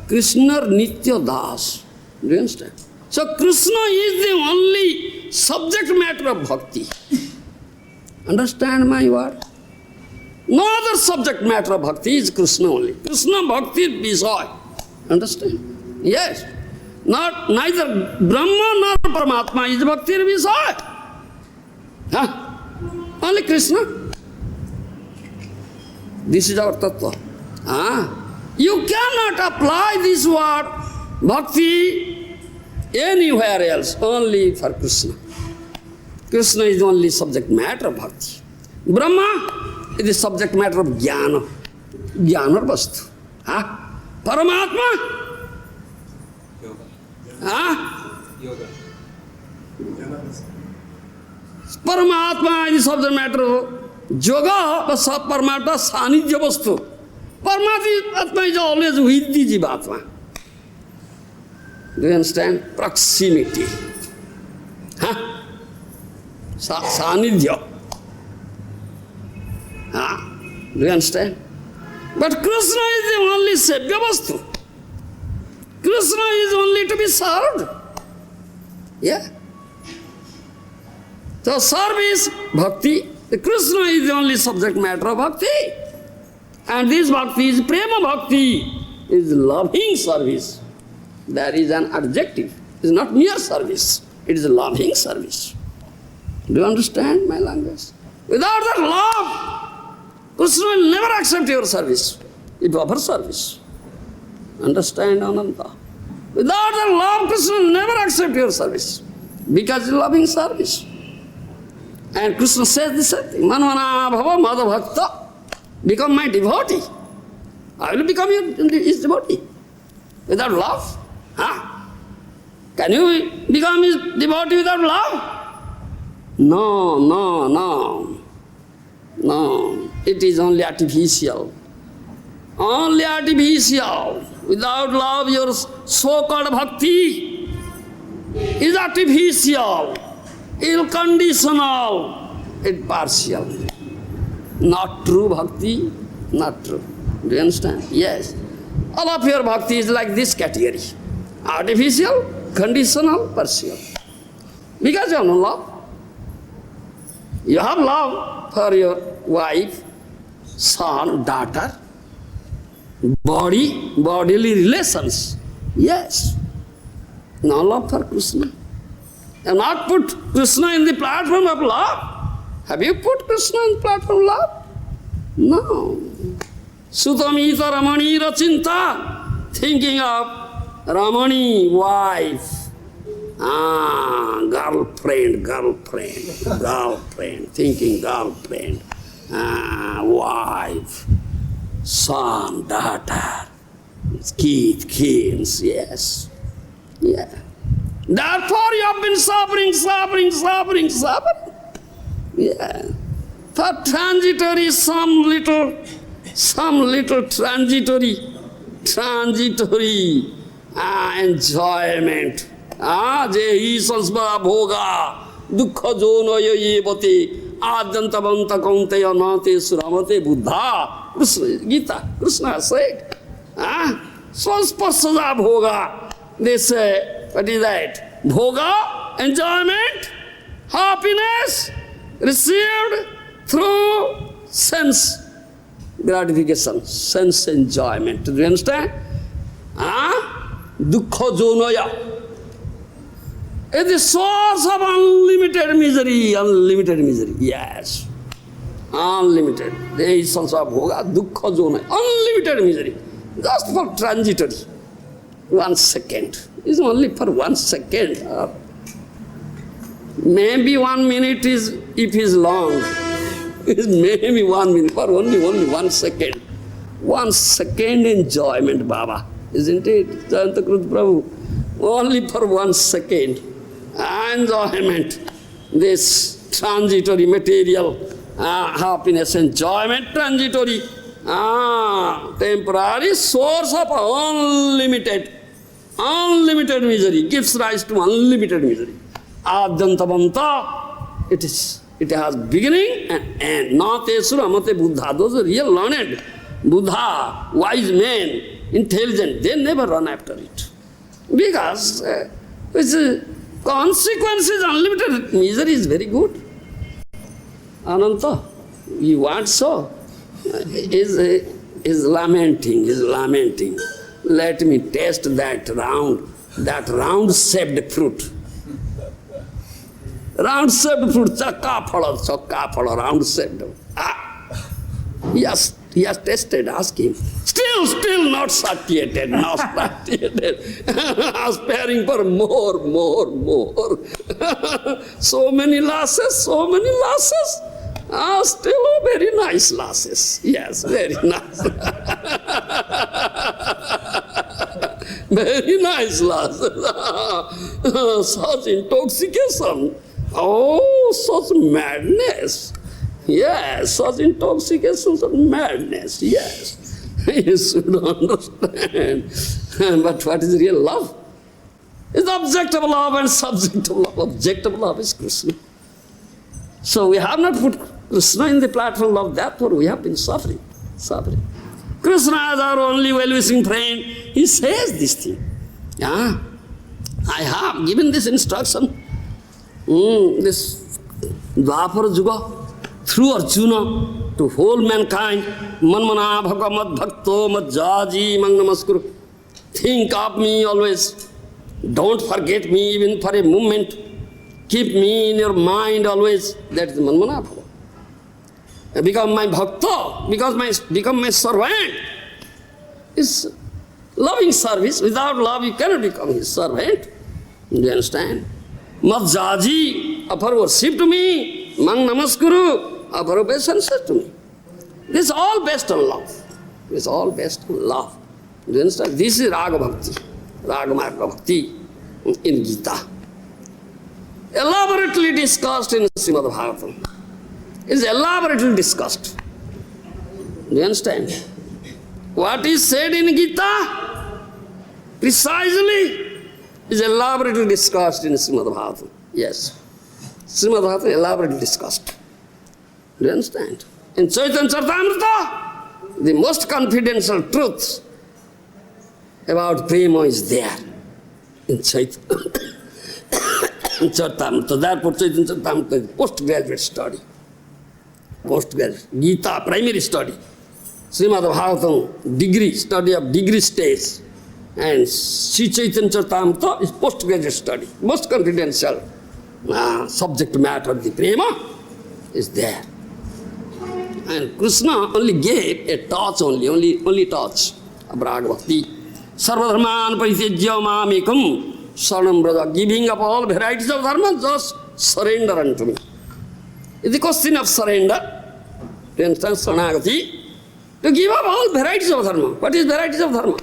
Krishner nityo das. Do you understand? So Krishna is the only subject matter of bhakti. Understand my word? No other subject matter of bhakti is Krishna only. Krishna bhakti is Vishaya. Understand? Yes. Neither Brahma nor Paramatma is bhakti Vishaya. Only Krishna. This is our tattva. You cannot apply this word bhakti anywhere else, only for Krishna. Krishna is the only subject matter of bhakti. Brahma is the subject matter of jnana, jnana vastu. Paramatma? Yoga. Paramatma is the subject matter of yoga, but Paramatma sanidhya vastu. Paramatma is always with the jivatma. Do you understand? Proximity. Sanidhya. Do you understand? But Krishna is the only Sabya Vastu. Krishna is only to be served. Yeah? So service, bhakti. Krishna is the only subject matter of bhakti. And this bhakti is prema bhakti, is loving service. There is an adjective. It is not mere service. It is loving service. Do you understand my language? Without that love, Krishna will never accept your service. It offers service. Understand, Ananta? Without that love, Krishna will never accept your service. Because it's loving service. And Krishna says the same thing. Manvana bhava madha bhakta. Become my devotee. I will become his devotee. Without love? Huh? Can you become his devotee without love? No, no, no. No. It is only artificial. Only artificial. Without love, your so-called bhakti is artificial, ill-conditional, it's partial. Not true bhakti, not true. Do you understand? Yes. All of your bhakti is like this category. Artificial, conditional, partial. Because you have no love. You have love for your wife, son, daughter, bodily relations. Yes. No love for Krishna. You have not put Krishna in the platform of love. Have you put Krishna in the platform of love? No. Sutamita Ramani Rachinta, thinking of Ramani, wife. Girlfriend, thinking girlfriend, wife, son, daughter, kids, yes. Yeah. Therefore you have been suffering. Yeah. For transitory, some little transitory enjoyment. Je sanspara bhoga, dukkha jonoya yevate, adyantabanta kaunteya nate suramate buddha. Gita, Krishna said. Sansparsaja bhoga. They say, what is that? Bhoga, enjoyment, happiness, received through sense gratification, sense enjoyment. Do you understand? Dukkha jonoya. It is the source of unlimited misery, yes. Unlimited. There is also bhoga, dukkha jonoya, unlimited misery. Just for transitory. 1 second. It's only for 1 second. Maybe 1 minute is, if it's long, it's maybe 1 minute, for only 1 second. 1 second enjoyment, Baba. Isn't it? Jayanta Krut Prabhu. Only for 1 second. Enjoyment. This transitory material happiness, enjoyment, transitory, temporary source of unlimited misery, gives rise to unlimited misery. Adyantabanta, it has beginning and end. Nate suramate buddha, those are real learned. Buddha, wise men, intelligent, they never run after it. Because consequences, unlimited misery is very good. Ananta, you want so? Is lamenting. Let me taste that round-shaped fruit. Round-shaped fruit, chakka phala, round-shaped. He has tasted, ask him. Still not satiated. Aspiring for more. So many lasses. Still very nice lasses. Yes, very nice. Very nice lasses. Such intoxication. Oh, such madness. Yes, such intoxication, such madness. Yes. You should understand. But what is real love? It's object of love and subject of love. Object of love is Krishna. So we have not put Krishna in the platform of that, for we have been suffering. Krishna is our only well-wishing friend. He says this thing. I have given this instruction. This Dwapara Juga, through Arjuna to whole mankind. Manmana bhaka mad bhakto mad jaji mang namaskuru. Think of me always. Don't forget me even for a moment. Keep me in your mind always. That is manmana bhaka. Become my bhakta, become my servant. It's loving service. Without love you cannot become his servant. Do you understand? Mad jaji, offer worship to me. Mang namaskuru, offer obeisance to me. This is all based on love. This is all based on love. Do you understand? This is Raga bhakti, Raga-marga bhakti in Gita. Elaborately discussed in Srimad Bhagavatam. Is elaborately discussed. Do you understand? What is said in Gita precisely is elaborately discussed in Srimad Bhagavatam. Yes. Srimad Bhagavatam elaborately discussed. Do you understand? In Chaitanya Charitamrita, the most confidential truth about prema is there in Chaitanya Charitamrita. Therefore, Chaitanya Charitamrita is postgraduate study. Postgraduate. Gita, primary study. Srimad Bhagavatam, degree, study of degree stage. And Sri Chaitanya Charitamrita is postgraduate study. Most confidential subject matter of the prema is there. And Krishna only gave a touch only touch of Raga bhakti. Sarvadharman paritejya mamekam saranam braja. Giving up all varieties of dharma, just surrender unto me. It's the question of surrender. To understand Saranagati, to give up all varieties of dharma. What is varieties of dharma?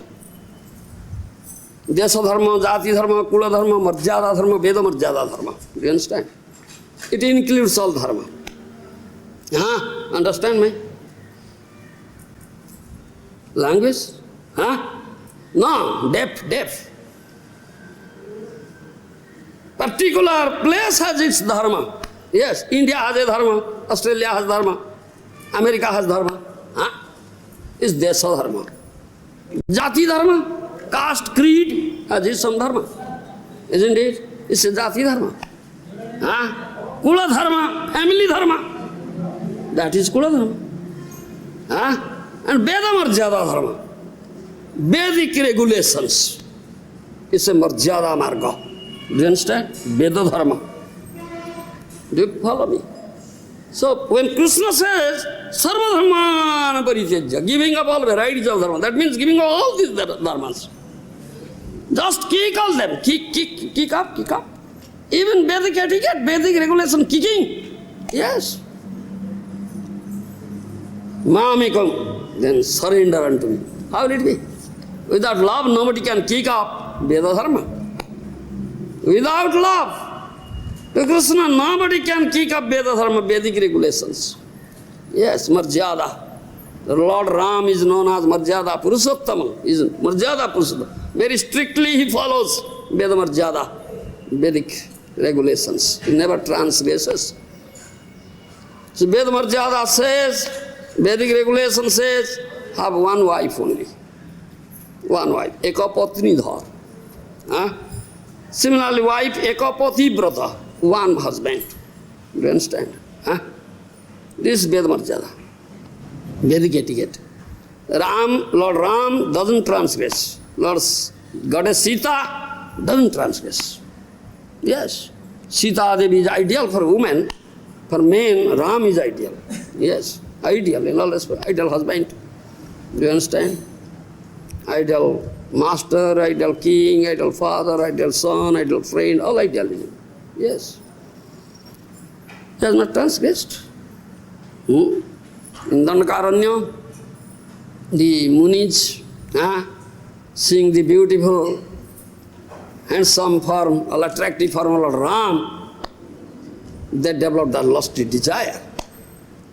Desa dharma, jati dharma, kula dharma, marjada dharma, veda marjada dharma. Do you understand? It includes all dharma. Understand me? Language? No, deaf. Particular place has its dharma. Yes, India has a dharma, Australia has dharma, America has dharma. It's desa dharma. Jati dharma, caste, creed has its own dharma. Isn't it? It's a jati dharma. Kula dharma, family dharma. That is kula dharma. And Veda marjada dharma. Vedic regulations. It's a marjada marga. Do you understand? Veda dharma. Do you follow me? So when Krishna says, Sarva dharmana paritejya, giving up all varieties of dharma, that means giving up all these dharmas. Just kick all them. Kick up. Even Vedic etiquette, Vedic regulation, kicking. Yes. Mamekam, then surrender unto me. How will it be? Without love, nobody can kick up Veda dharma. Without love, to Krishna, nobody can kick up Veda dharma, Vedic regulations. Yes, marjada. The Lord Ram is known as marjada Purushottama. Isn't marjada Purushottama. Very strictly he follows Veda marjada, Vedic regulations. He never transgresses. So Veda marjada says, Vedic regulation says, have one wife only. One wife. Ekapatni dhar. Similarly, wife, ekapati brata. One husband. Do you understand? This is Veda marjada. Vedic etiquette. Lord Ram doesn't transgress. Goddess Sita doesn't transgress. Yes. Sita Devi is ideal for women. For men, Ram is ideal. Yes. Ideal in all respects. Ideal husband. Do you understand? Ideal master, ideal king, ideal father, ideal son, ideal friend, all idealism. Yes. He has not transgressed. In Dandakaranya, the Munis, seeing the beautiful, handsome form, or attractive form of Lord Ram, they developed that lusty desire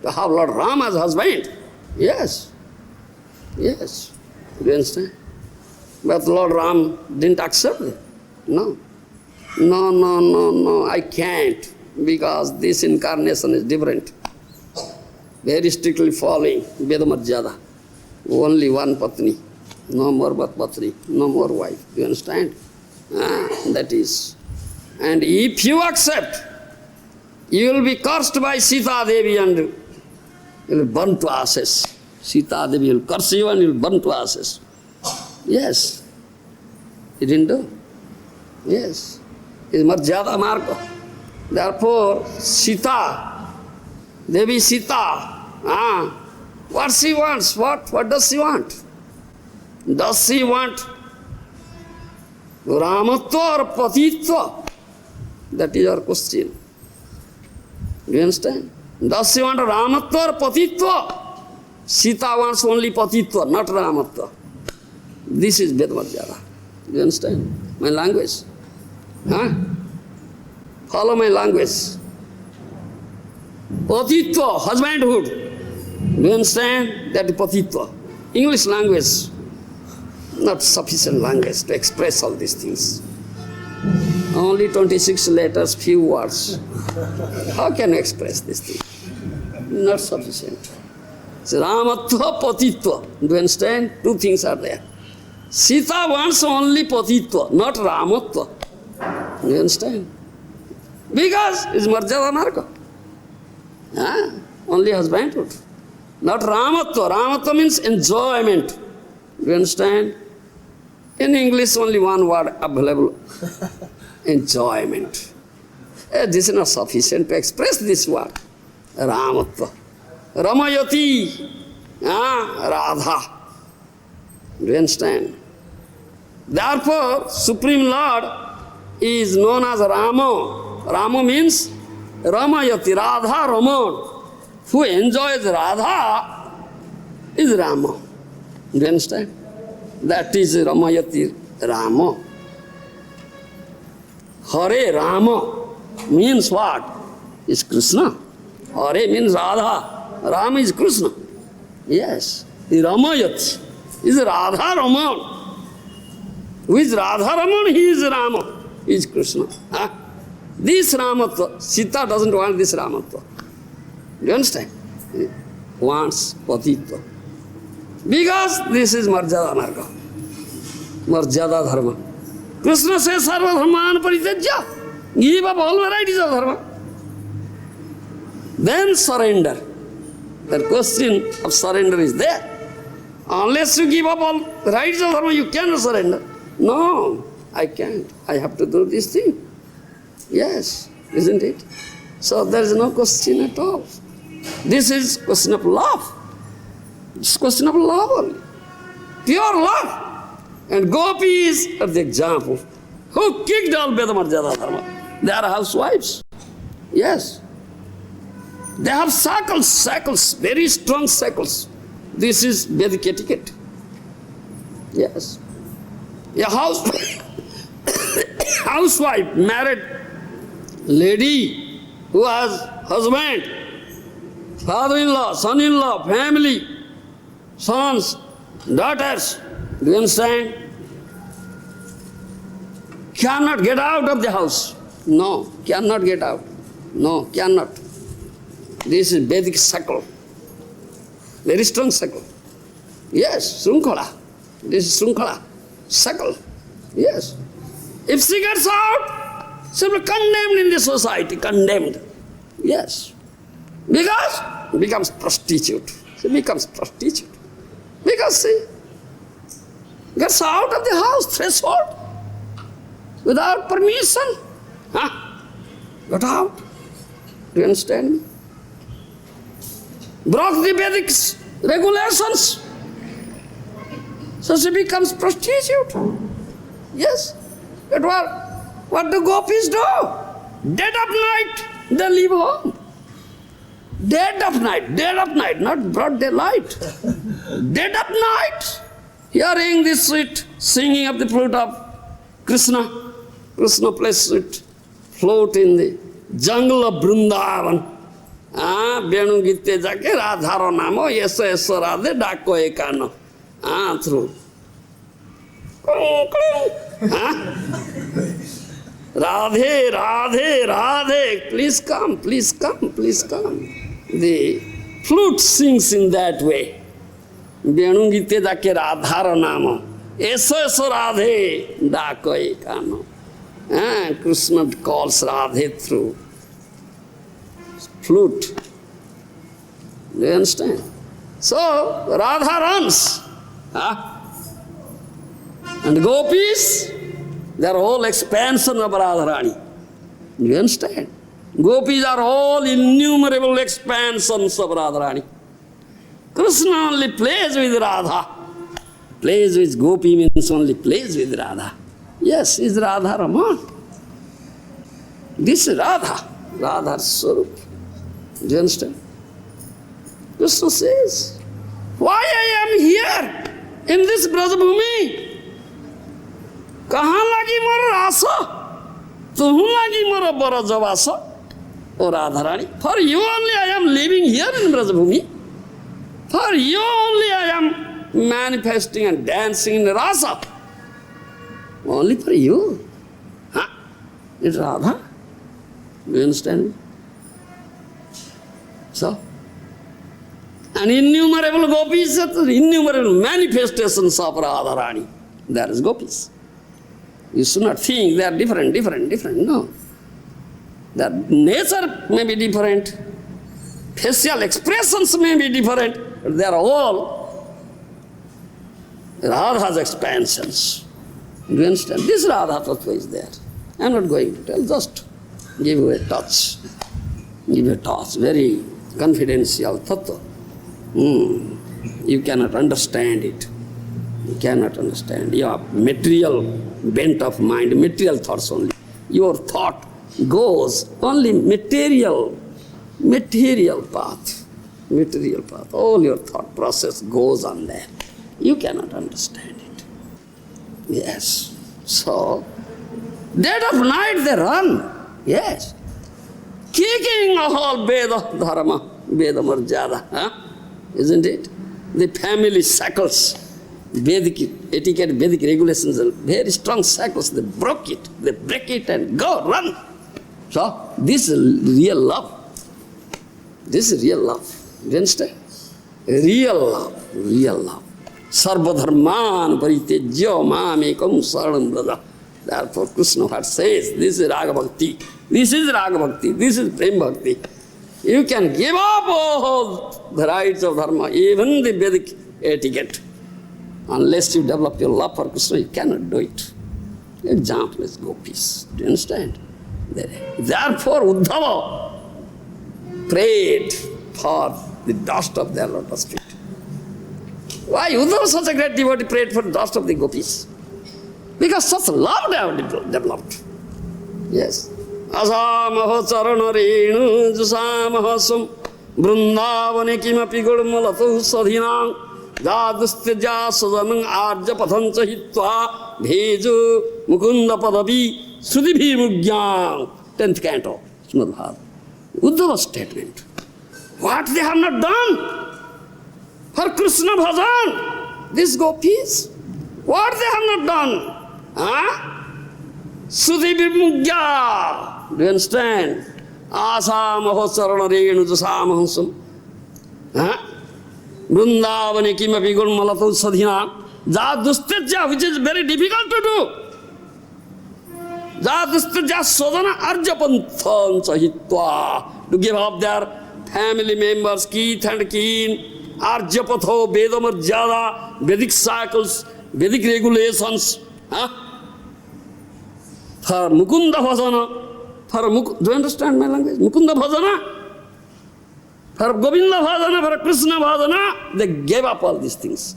to have Lord Ram as husband. Yes. Yes. Do you understand? But Lord Ram didn't accept it. No. No, I can't, because this incarnation is different. Very strictly following Veda marjada. Only one patni. No more but patni. No more wife. Do you understand? That is. And if you accept, you will be cursed by Sita Devi and You will burn to ashes. Sita Devi will curse you and you will burn to ashes. Yes. He didn't do. Yes. It's Raga-marga. Therefore, Sita, Devi Sita, what she wants? What does she want? Does she want Ramatva or Patitva? That is our question. Do you understand? Does she want Ramatva or Patitva? Sita wants only Patitva, not Ramatva. This is Vedmarjada. Do you understand my language? Follow my language. Patitva, husbandhood. Do you understand? That is Patitva. English language, not sufficient language to express all these things. Only 26 letters, few words. How can you express this thing? Not sufficient. So Ramatva, Patitva. Do you understand? Two things are there. Sita wants only Patitva, not Ramatva. Do you understand? Because it's Raga-marga. Only husbandhood. Not Ramatva. Ramatva means enjoyment. Do you understand? In English, only one word available. Enjoyment. This is not sufficient to express this word. Ramatva. Ramayati. Radha. Do you understand? Therefore, Supreme Lord is known as Rama. Rama means Ramayati, Radha, Raman. Who enjoys Radha is Rama. Do you understand? That is Ramayati, Rama. Hare Rama means what? Is Krishna. Hare means Radha. Rama is Krishna. Yes. Ramayati is Radha Raman. Who is Radha Raman? He is Rama. He is Krishna. This Ramatva, Sita doesn't want this Ramatva. Do you understand? He wants Patitva. Because this is Raga-marga. Marjada dharma. Krishna says, Sarva dharman paritejya. Give up all varieties of dharma. Then surrender. The question of surrender is there. Unless you give up all varieties of dharma, you cannot surrender. No, I can't. I have to do this thing. Yes, isn't it? So there is no question at all. This is question of love. It's question of love only. Pure love. And gopis are the example. Who kicked all Vedmarjada dharma? They are housewives. Yes. They have shackles, very strong shackles. This is Vedic etiquette. Yes. A housewife, married lady who has husband, father-in-law, son-in-law, family, sons, daughters, do you understand? Cannot get out of the house. No, cannot get out. No, cannot. This is Vedic shackle. Very strong shackle. Yes, Srunkhala. This is Srunkhala. Shackle. Yes. If she gets out, she will be condemned in the society. Condemned. Yes. Because becomes prostitute. She becomes prostitute. Because she gets out of the house threshold without permission. Got out. Do you understand me? Broke the Vedic regulations. So she becomes prostitute. Yes. But what do gopis do? Dead of night, they leave home. Dead of night, not broad daylight. Dead of night, hearing the sweet singing of the flute of Krishna. Krishna plays sweet flute in the jungle of Vrindavan. Venu gite jake Radharo namo, yeso yeso radhe, dako ekano. Through. Radhe, Radhe, Radhe, please come, please come, please come. The flute sings in that way. Venu gite jake Radharo namo, yeso yeso radhe, dako ekano. Krishna calls Radhe through flute. Do you understand? So, Radha runs. And gopis, they are all expansion of Radharani. Do you understand? Gopis are all innumerable expansions of Radharani. Krishna only plays with Radha. Plays with Gopi means only plays with Radha. Yes, is Radha Raman. This is Radha. Radha Swarup. Do you understand? Krishna says, why I am here in this Brajabhumi? Kahan lagi mara rasa? Tuhun lagi mara barajavasa? O Radharani, for you only I am living here in Brajabhumi. For you only I am manifesting and dancing in rasa. Only for you. Huh? It's Radha. Do you understand me? So, and innumerable gopis, innumerable manifestations of Radharani. There is gopis. You should not think they are different. No. Their nature may be different. Facial expressions may be different. But they are all Radha's expansions. Do you understand? This Radha Tattva is there. I am not going to tell, just give you a touch. Give you a touch, very confidential Tattva. You cannot understand it. You cannot understand. Your material bent of mind, material thoughts only. Your thought goes only material path. Material path. All your thought process goes on there. You cannot understand it. Yes. So, dead of night they run. Yes. Kicking all Veda Dharma, Veda Marjada. Isn't it? The family shackles, Vedic etiquette, Vedic regulations, very strong shackles. They broke it. They break it and go, run. So, this is real love. This is real love. Do you understand? Real love. Real love. Sarva dharman paritejya mamekam saranam braja. Therefore, Krishna what says, this is Raga bhakti. This is Raga bhakti. This is Prema bhakti. You can give up all the rights of dharma, even the Vedic etiquette. Unless you develop your love for Krishna, you cannot do it. Example is gopis. Do you understand? Therefore, Uddhava prayed for the dust of their lotus feet. Why Uddhava, such a great devotee, prayed for the dust of the gopis? Because such love they have developed. Yes. Asamaho charana renu jusamaho sum brindavane kimapi gurmalatu sadhinam jadustya sadanam arja pathancha hitva bheju mukunda padavi sudibhi mugyam. 10th canto, Srimad Bhagavatam. Uddhava statement. What they have not done for Krishna bhajan, these gopis, what they have not done? Sudibhi do you understand? Asamaho sarana renu jasamahasam. Vrindavane kimapi gulmalatu sadhina. Jadustya, which is very difficult to do. Jadustya sodana arjapanthancha hitva. To give up their family members, kith and kin, arjapatho, vedamarjada, Vedic cycles, Vedic regulations. For Mukunda bhajana. Do you understand my language? Mukunda bhajana. For Govinda bhajana, for Krishna bhajana, they gave up all these things.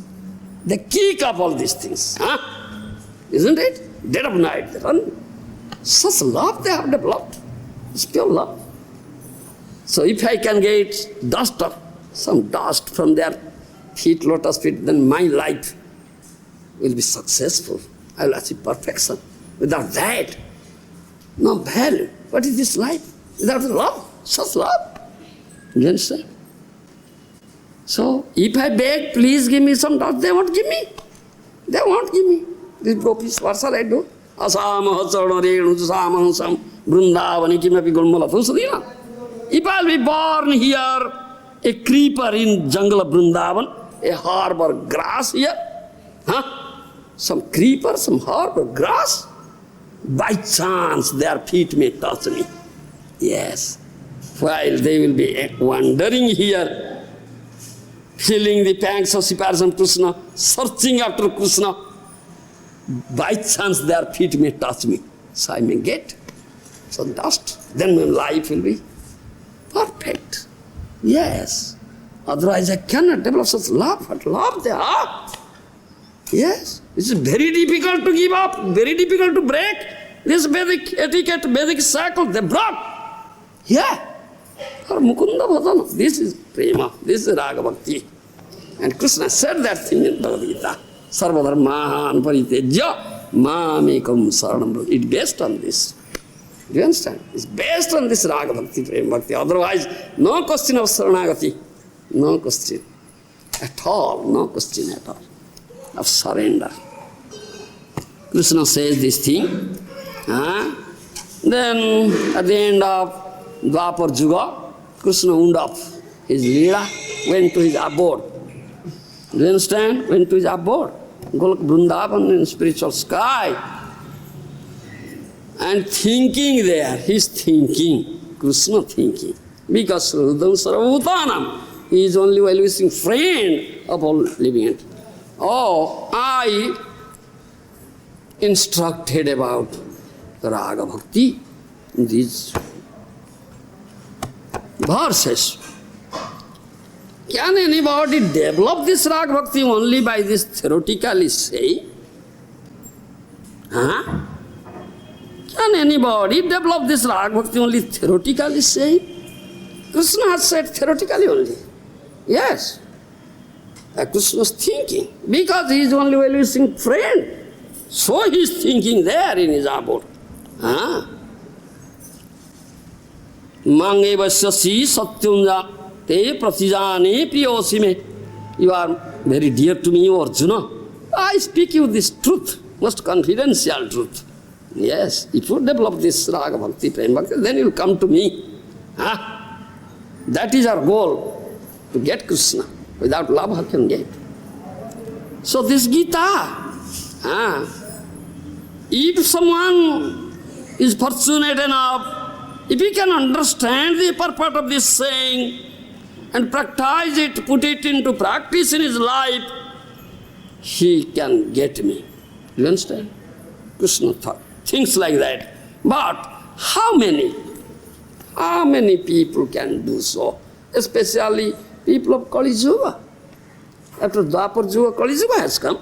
They kick up all these things. Isn't it? Dead of night they run. Such love they have developed. It's pure love. So if I can get some dust from their feet, lotus feet, then my life will be successful. I will achieve perfection. Without that, no value. What is this life? Without love, such love. You understand? So, if I beg, please give me some dust, they won't give me. They won't give me. These gopis, what shall I do? Asamaha charana renu jasamahasam vrindavane kimapi gulmalatu sadhina. If I will be born here, a creeper in jungle of Vrindavan, a harbor grass here, some creeper, some harbor grass, by chance their feet may touch me. Yes. While they will be wandering here feeling the pangs of separation from Krishna, searching after Krishna. By chance their feet may touch me, so I may get some dust. Then my life will be perfect. Yes. Otherwise I cannot develop such love. What love they are. Yes. It's very difficult to give up, very difficult to break this Vedic etiquette, Vedic cycle they brought. Yeah. For Mukunda Bhajana, this is prema, this is Raga-bhakti. And Krishna said that thing in Bhagavad Gita. Sarvadharmahan paritejya mamekam saranam. It's based on this. Do you understand? It's based on this Raga-bhakti, prema-bhakti. Otherwise, no question of saranagati. No question at all. No question at all of surrender. Krishna says this thing. Then at the end of Dwapar Yuga, Krishna wound up his Leela, went to his abode. Do you understand? Went to his abode. Golok Vrindavan in spiritual sky. And thinking there, he's thinking, Krishna thinking. Because Srudam Sarvabhutanam, he is only well-wishing friend of all living entities. Oh, I instructed about the Raga Bhakti in these verses. Can anybody develop this Raga Bhakti only by this theoretically saying? Can anybody develop this Raga Bhakti only theoretically saying? Krishna has said theoretically only. Yes. Krishna was thinking, because he is only well-wishing friend. So he is thinking there in his abode. Mange vasyasi satyunja te pratijane priyosime. You are very dear to me, Arjuna. I speak you this truth, most confidential truth. Yes, if you develop this Raga Bhakti, Prema Bhakti, then you will come to me. That is our goal, to get Krishna. Without love, how can get? So this Gita, if someone is fortunate enough, if he can understand the purport of this saying and practice it, put it into practice in his life, he can get me. You understand? Krishna thought things like that. But how many people can do so? Especially people of Kali Yuga. After Dwapar Yuga, Kali Yuga has come.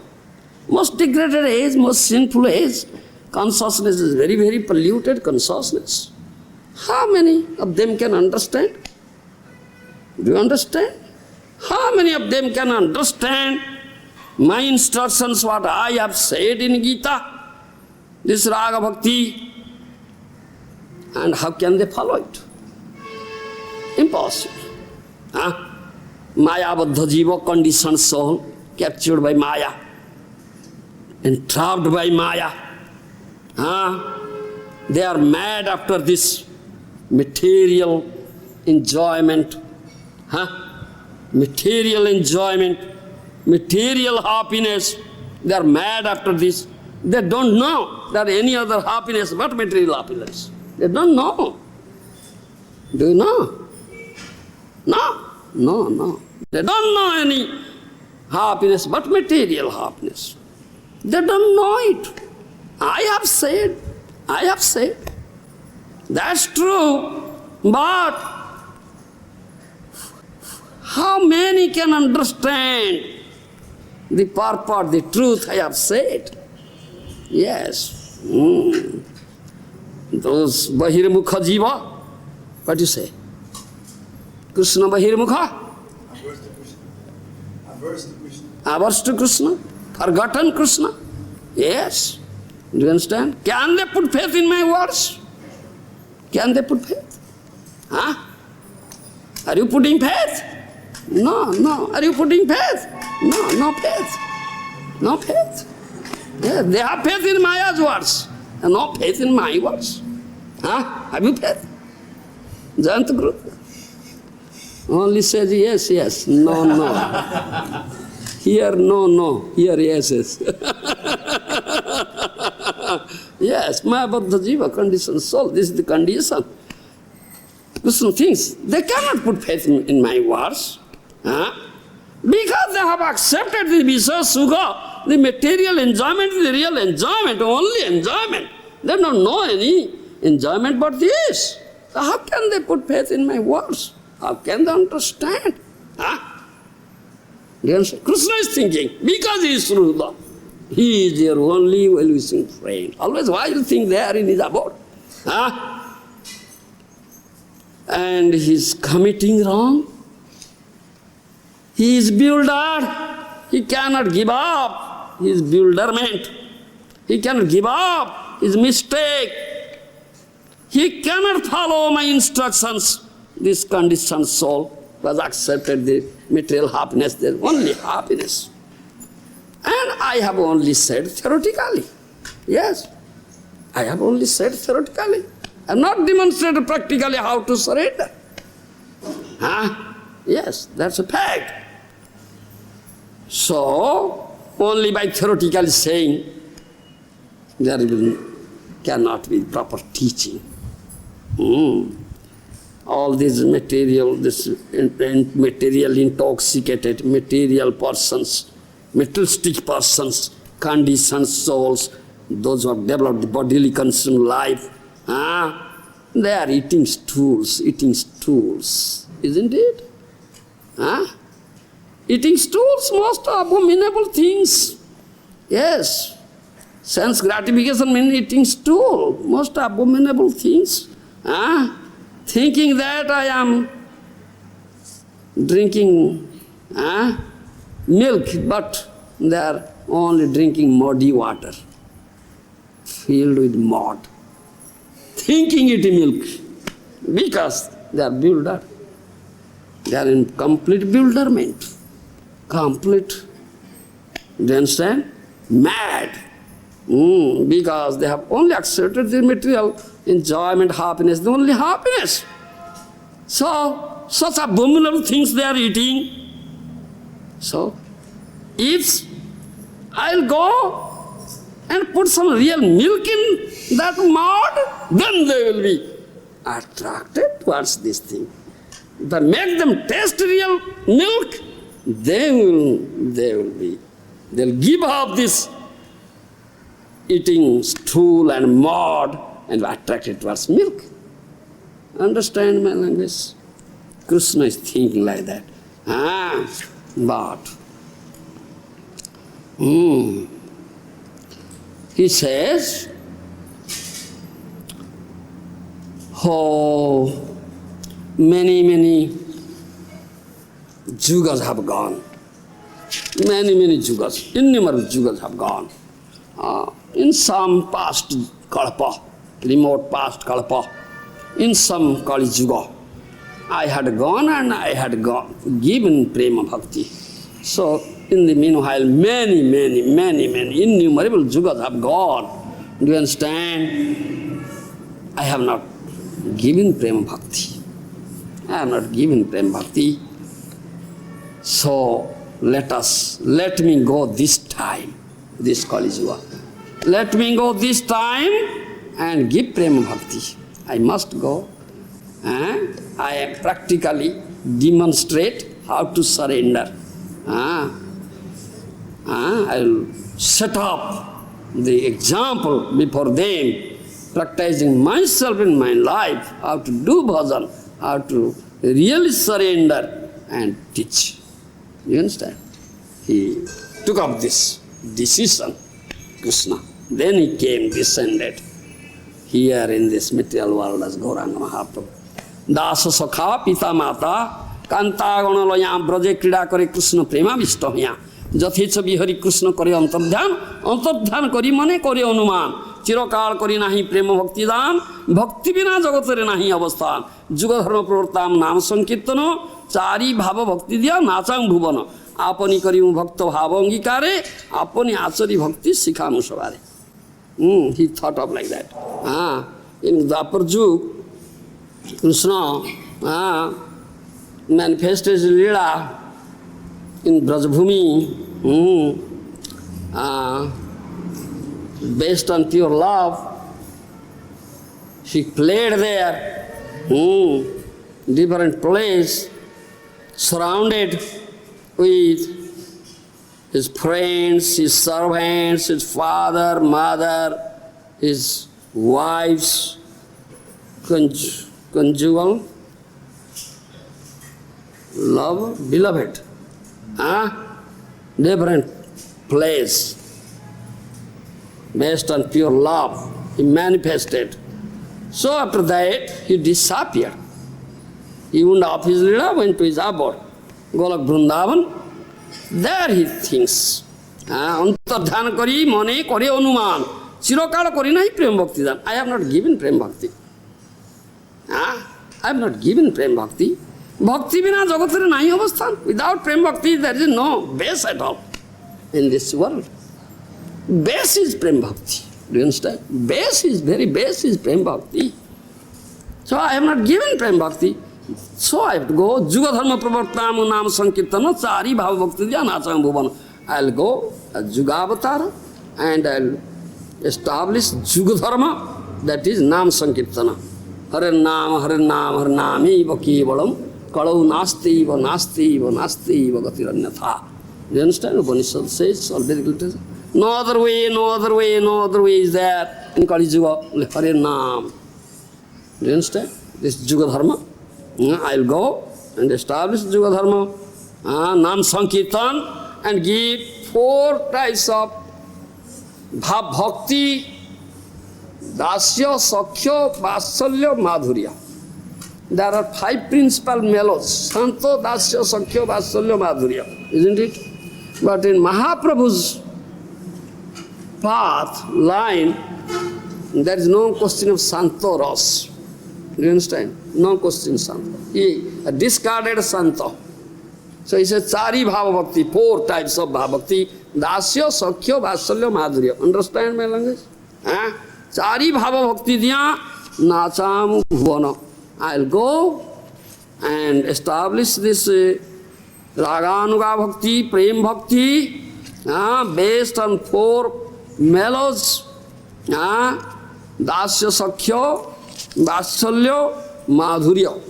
Most degraded age, most sinful age. Consciousness is very, very polluted consciousness. How many of them can understand? Do you understand? How many of them can understand my instructions, what I have said in Gita? This Raga Bhakti. And how can they follow it? Impossible. Maya Baddha Jiva, conditioned soul, captured by Maya, entrapped by Maya. They are mad after this material enjoyment. Material enjoyment, material happiness. They are mad after this. They don't know that any other happiness but material happiness. They don't know. Do you know? No. They don't know any happiness but material happiness. They don't know it. I have said. That's true. But how many can understand the purport, the truth I have said? Yes. Those Bahirmukha Jiva, what do you say? Krishna Bahirmukha? Averse to Krishna? Forgotten Krishna? Yes. Do you understand? Can they put faith in my words? Can they put faith? Are you putting faith? No. Are you putting faith? No faith. No faith. Yeah, they have faith in Maya's words, and no faith in my words. Have you faith? Jayanta Guru only says yes, no. Here no, here yes. Yes, Maya Baddha Jiva, conditioned soul, this is the condition. Krishna thinks, they cannot put faith in my words. Because they have accepted the Visa Sukha, the material enjoyment is the real enjoyment, only enjoyment. They don't know any enjoyment but this. So how can they put faith in my words? How can they understand? Huh? Krishna is thinking, because he is Sruda, he is their only well-wishing friend. Always why you think they are in his abode? Huh? And he is committing wrong. He is bewildered. He cannot give up his bewilderment. He cannot give up his mistake. He cannot follow my instructions. This conditioned soul was accepted the material happiness, there is only happiness. And I have only said theoretically. Yes, I have only said theoretically. I have not demonstrated practically how to surrender. Huh? Yes, that's a fact. So, only by theoretically saying, there cannot be proper teaching. All these material, material intoxicated, material persons, materialistic persons, conditioned souls, those who have developed the bodily consumed life, they are eating stools, isn't it? Eating stools, most abominable things. Yes, sense gratification means eating stool, most abominable things. Thinking that I am drinking milk, but they are only drinking muddy water, filled with mud. Thinking it milk, because they are bewildered. They are in complete bewilderment. Complete, do you understand? Mad. Because they have only accepted the material enjoyment, happiness, the only happiness. So, such abominable things they are eating. So, if I'll go and put some real milk in that mud, then they will be attracted towards this thing. But make them taste real milk, they'll give up this eating stool and mud and attracted towards milk. Understand my language? Krishna is thinking like that. But he says, oh, many yugas have gone. Many yugas, innumerable yugas have gone. In some past kalpa, remote past kalpa, in some Kali Yuga, I had gone and I had given prema bhakti. So, in the meanwhile, many innumerable yugas have gone. Do you understand? I have not given prema bhakti. I have not given prema bhakti. So, let me go this time, this Kali Yuga. Let me go this time and give prema bhakti. I must go. I practically demonstrate how to surrender. I will set up the example before them, practicing myself in my life, how to do bhajan, how to really surrender and teach. You understand? He took up this decision, Krishna. Then he came, descended here in this material world as Gauranga Mahaprabhu. Dasa Sakha Pita Mata Kanta Gonaloya Braje Krida Kare Krishna Prema Vishtohya Jathicha Bihari Krishna Kare Antardhan Kari Mane Kare Anuman Chirokal Kari Nahi Prema Bhakti Dan Bhakti Bina Jagatare Nahi Avasthan Juga Dharma Prortam Nam Sankirtano Chari Bhava Bhakti Diya Nachang Bhuvana Apani Karimu Bhakta Bhavangikare Apani Achari Bhakti Sikhanusavare. He thought of like that. In Dwapar Yug, Krishna manifested his Leela in Brajabhumi based on pure love. She played there, different place, surrounded with his friends, his servants, his father, mother, his wives, conjugal love, beloved, different place, based on pure love, he manifested. So after that, he disappeared. He wound up his lila, went to his abode, Golok Vrindavan. There he thinks. Antardhan kari, mane kare anuman. Chirokala kari nahi prem bhakti dan. I have not given prem bhakti. I have not given prem bhakti. Bhakti bina jagatare nahi avasthan. Without prem bhakti, there is no base at all in this world. Base is prem bhakti. Do you understand? Base is prem bhakti. So I have not given prem bhakti. So I have to go. Juga dharma pravartama nam sankirtana chari bhava bhakti diya nacham bhuvan. I'll go as Juga avatar and I'll establish Juga dharma, that is nam sankirtana. Hare nam, hare nam, hare nami va kevalam kalau nasti va nasti va nasti va gatiranyatha. Do you understand? Upanishad says already. No other way, no other way, no other way is there in Kali Yuga. Hare nam. Do you understand? This Juga dharma. I'll go and establish Juga dharma, Nam Sankirtan, and give 4 types of bhav bhakti, dasya, sakhya, vatsalya, madhurya. There are 5 principal mellows, santo, dasya, sakhya, vatsalya, madhurya, isn't it? But in Mahaprabhu's path, line, there is no question of santo ras. Do you understand? No question santo. He discarded santo. So he says chari bhava bhakti, 4 types of bhava bhakti, dasya, sakhya, vatsalya, madhurya. Understand my language? Chari bhava bhakti diya nacham bhuvana. I'll go and establish this Raga-marga bhakti, prem bhakti, based on 4 mellows, dasya, sakhya, vatsalya, madhurya,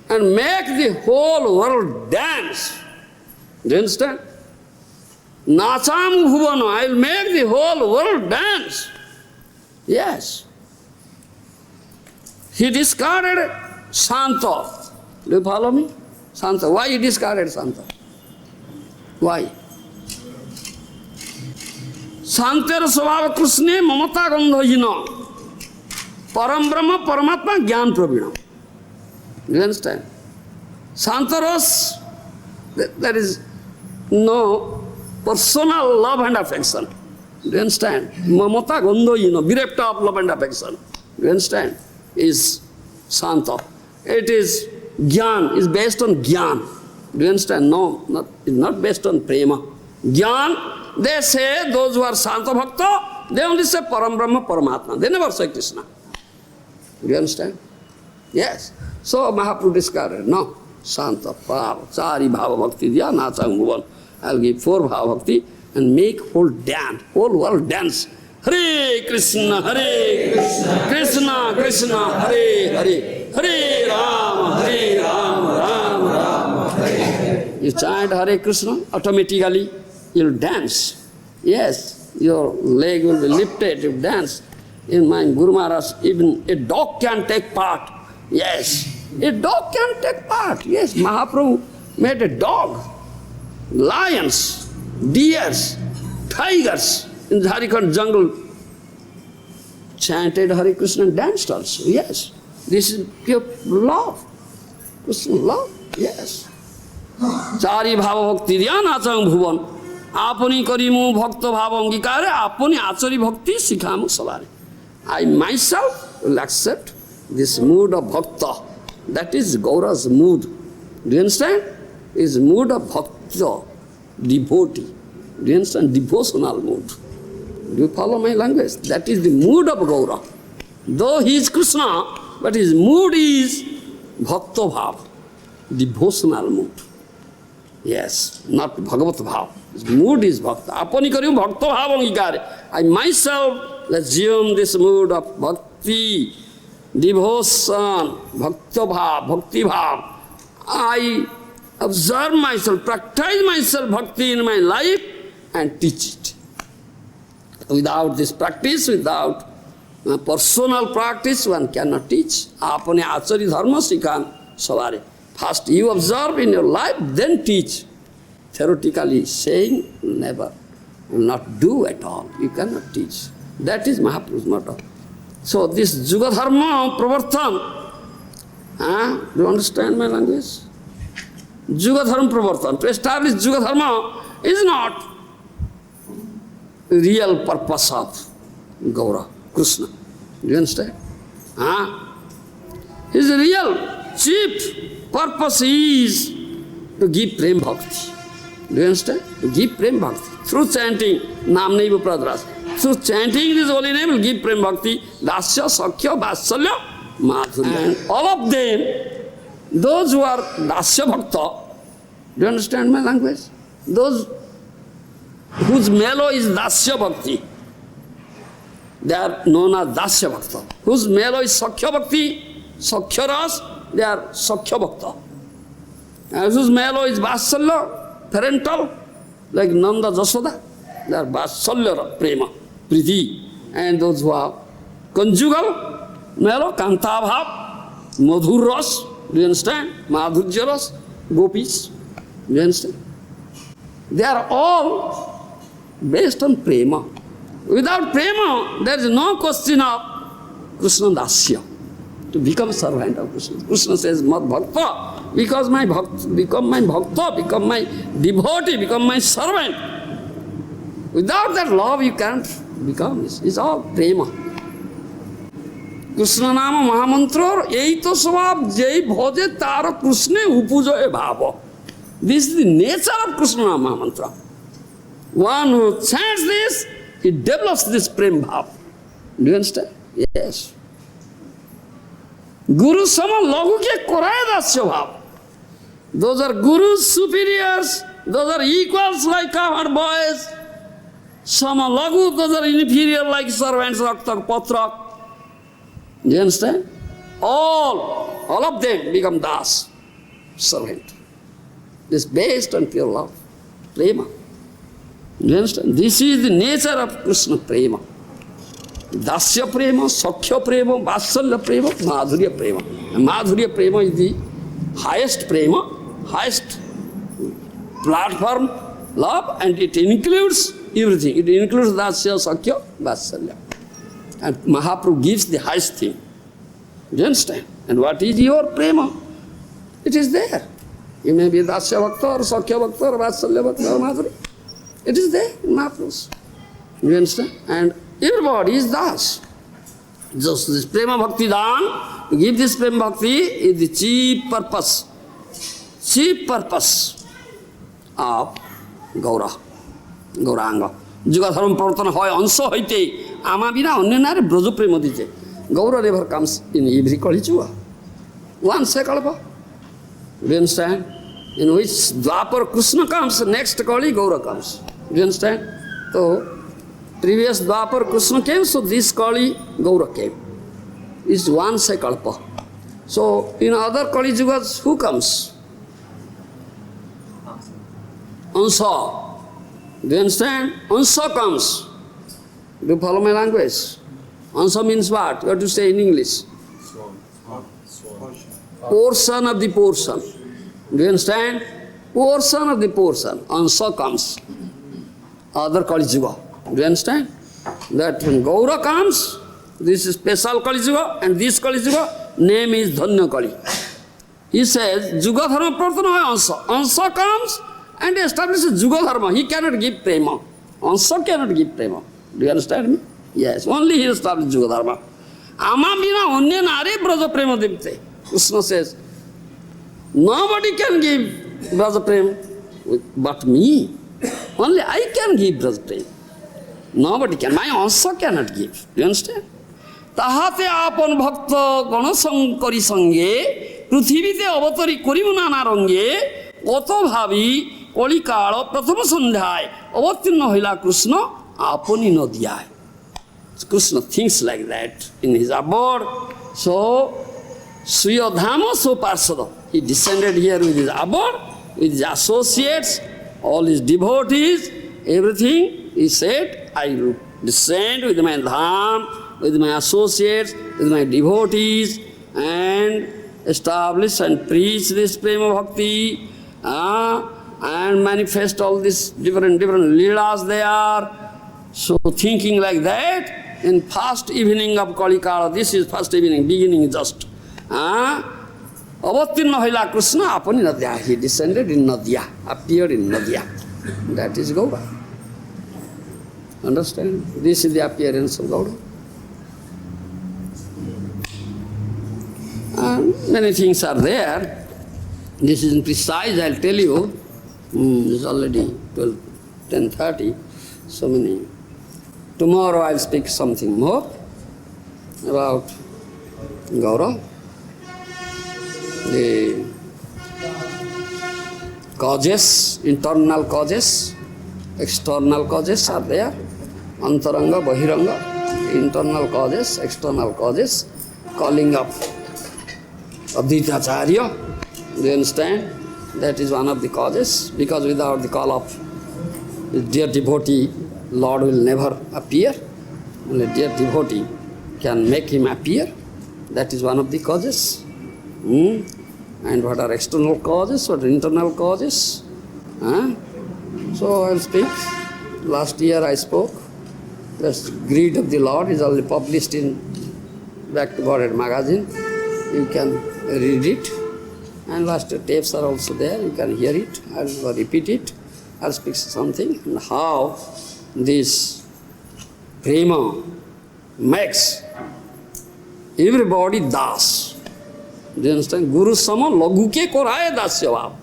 and make the whole world dance. Do you understand? Nacham bhuvana, I'll make the whole world dance. Yes. He discarded Santa. Do you follow me? Santa. Why he discarded Santa? Why? Santera svabha krishne mamata gandhajina. Param Brahma Paramatma Gyan Pravina. Do you understand? Santaros, there is no personal love and affection. Do you understand? Mamata Gandhajina, bereft of love and affection. Do you understand? Is Santa. It is Gyan, is based on Gyan. Do you understand? No, it's not based on Prema. Gyan, they say, those who are Santa Bhakta, they only say Param Brahma Paramatma. They never say Krishna. Do you understand? Yes. So Mahaprabhu discarded. No. Santa, Bhava, Chari Bhava Bhakti diya nacham bhuvan. I'll give 4 Bhava Bhakti and make whole world dance. Hare Krishna, Krishna Krishna, Hare Hare, Hare Rama, Rama Rama, Hare Hare. You chant Hare Krishna, automatically you'll dance. Yes, your leg will be lifted, you dance. In my Guru Maharaj, even a dog can take part. Yes, a dog can take part. Yes, Mahaprabhu made a dog, lions, deers, tigers in the Jharkhand jungle chanted Hare Krishna and danced also. Yes, this is pure love. Krishna love. Yes. Chari bhava bhakti diya nacham bhuvan. Apani karimu bhakta bhava angikare, apani achari bhakti sikhamu sabare. I myself will accept this mood of bhakta. That is Gaura's mood. Do you understand? Is mood of bhakta, devotee. Do you understand? Devotional mood. Do you follow my language? That is the mood of Gaura. Though he is Krishna, but his mood is bhakta bhav, devotional mood. Yes, not Bhagavat bhav. His mood is bhakta. Apani kariyu bhakta bhav angikare. I myself assume this mood of bhakti, devotion, bhakta bhav, bhakti bhav. I observe myself, practice myself bhakti in my life and teach it. Without this practice, without personal practice, one cannot teach. Apane achari dharma sikhan savare. First you observe in your life, then teach. Theoretically saying, never. Will not do at all. You cannot teach. That is Mahaprabhu's motto. So this Juga Dharma Pravartan, do you understand my language? Juga Dharma Pravartan. To establish Juga Dharma is not real purpose of Gaura, Krishna. Do you understand? His real chief purpose is to give Prem Bhakti. Do you understand? To give Prem Bhakti. Through chanting Namnaiva Pradras. Through chanting this holy name will give Prem Bhakti, Dasya, Sakhya, Vatsalya, Madhurya. And all of them, those who are Dasya Bhakta, do you understand my language? Those whose mellow is Dasya Bhakti, they are known as Dasya Bhakta. Whose mellow is Sakhya Bhakti, Sakhya Ras, they are Sakhya Bhakta. And whose mellow is Vatsalya, parental, like Nanda Jasoda, they are Vatsalya Prema, Priti. And those who are conjugal, mellow, Kanta Bhav, Madhur Ras, do you understand? Madhurya Ras, Gopis, do you understand? They are all based on Prema. Without Prema, there is no question of Krishna Dasya, to become a servant of Krishna. Krishna says, Mad Bhakta, because my bhakta, become my bhakta, become my devotee, become my servant. Without that love, you can't become this. It's all Prema. Krishna Nama Mahamantra, Eito Svab, Jai Bhoje Tara Krishna Upujoye Bhava. This is the nature of Krishna Nama Mahamantra. One who chants this, he develops this Prem Bhav. Do you understand? Yes. Guru Sama Laghu ke Koraya Dasya Bhav. Those are gurus, superiors, those are equals like our boys. Sama Laghu, those are inferior like servants, Raktak, Patrak. Do you understand? All of them become Das, servant. This is based on pure love, Prema. Do you understand? This is the nature of Krishna Prema. Dasya Prema, Sakhya Prema, Vatsalya Prema, Madhurya Prema. And Madhurya Prema is the highest Prema, highest platform, love, and it includes everything. It includes Dasya, Sakhya, Vatsalya. And Mahaprabhu gives the highest thing. Do you understand? And what is your Prema? It is there. You may be Dasya Bhakta or Sakhya Bhakta or Vatsalya Bhakta or Madhurya. It is there in Mahaprabhu's. Do you understand? And everybody is Das. Just this Prema Bhakti Dan, to give this Prema Bhakti is the chief purpose of Gaura, Gauranga. Juga Dharma Pravartana hoy ansa hoite, ama bina onne nare Braja Prema dite. Gaura never comes in every Kali Yuga. One Kalpa. Do you understand? In which Dwapar Krishna comes, next Kali Gaura comes. Do you understand? So, previous Dwapar Krishna came, so this Kali Gaura came. It's one Kalpa. So, in other Kali Yugas, who comes? Ansa. Do you understand? Ansa comes. Do you follow my language? Ansa means what? You have to say in English. Portion of the portion. Do you understand? Portion of the portion. Ansa comes. Other Kali Yuga. Do you understand? That when Gaura comes, this is special Kali Yuga, and this Kali Yuga, name is Dhanya Kali. He says, Juga Dharma Pravartana hoy Ansa. Ansa comes and establishes Juga Dharma. He cannot give Prema. Ansa cannot give Prema. Do you understand me? Yes, only he established Juga Dharma. Ama bina onne nare Braja Prema dipte. Krishna says, nobody can give Braja Prema but me. Only I can give Braja Prema. Nobody can. My Ansa cannot give. Do you understand? Tahate apon bhakta ganasankari sange পৃথিবীতে অবতরী করিব নানা রঙ্গে কত ভাবি কলিকাল প্রথম সন্ধ্যায় অবতীর্ণ হইলা কৃষ্ণ আপনি নদিয়ায়. Krishna thinks like that in his abode. So, Suyodhama so Parsada. He descended here with his abode with his associates, all his devotees, everything, he said, I will descend with my dham, with my associates, with my devotees, and establish and preach this prema bhakti, and manifest all these different leelas there. So thinking like that, in first evening of Kalikala, this is first evening, beginning just, Avatirna Haila Krishna Apani Nadya, he descended in Nadya, appeared in Nadya. That is Gaura. Understand? This is the appearance of Gaura. And many things are there. This is precise, I'll tell you. It's already 10:30, so many. Tomorrow I'll speak something more about Gaura. The causes, internal causes, external causes are there. Antaranga, Bahiranga, internal causes, external causes, calling up Advaita Acharya. Do you understand? That is one of the causes, because without the call of the dear devotee, Lord will never appear. Only dear devotee can make him appear. That is one of the causes. And what are external causes, what are internal causes? So I'll speak. Last year I spoke. The Greed of the Lord is already published in Back to Godhead magazine. You can read it. And last year tapes are also there. You can hear it. I'll repeat it. I'll speak something. And how this prema makes everybody das. Do you understand? Guru sama laghu ke koraye dasya bhav.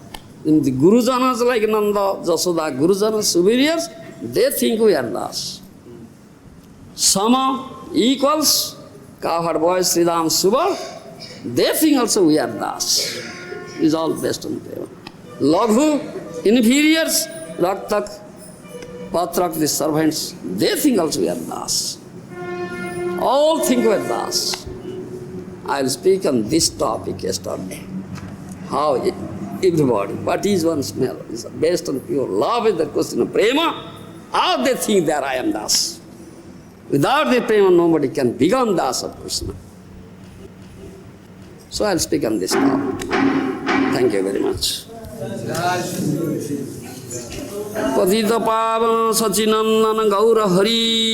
The Gurujanas like Nanda, Jasoda, Gurujanas, superiors, they think we are das. Sama equals cowherd boy, Sridham, Subal, they think also we are das. It's all based on prema. Laghu, inferiors, Raktak, Patrak, the servants, they think also we are das. All think we are das. I will speak on this topic yesterday. How everybody, what is one smell? It's based on pure love, is the question of prema. How they think that I am das. Without the prema, nobody can become das of Krishna. So I'll speak on this topic. Thank you very much. Padita Pavana Sachinandana Gaura Hari.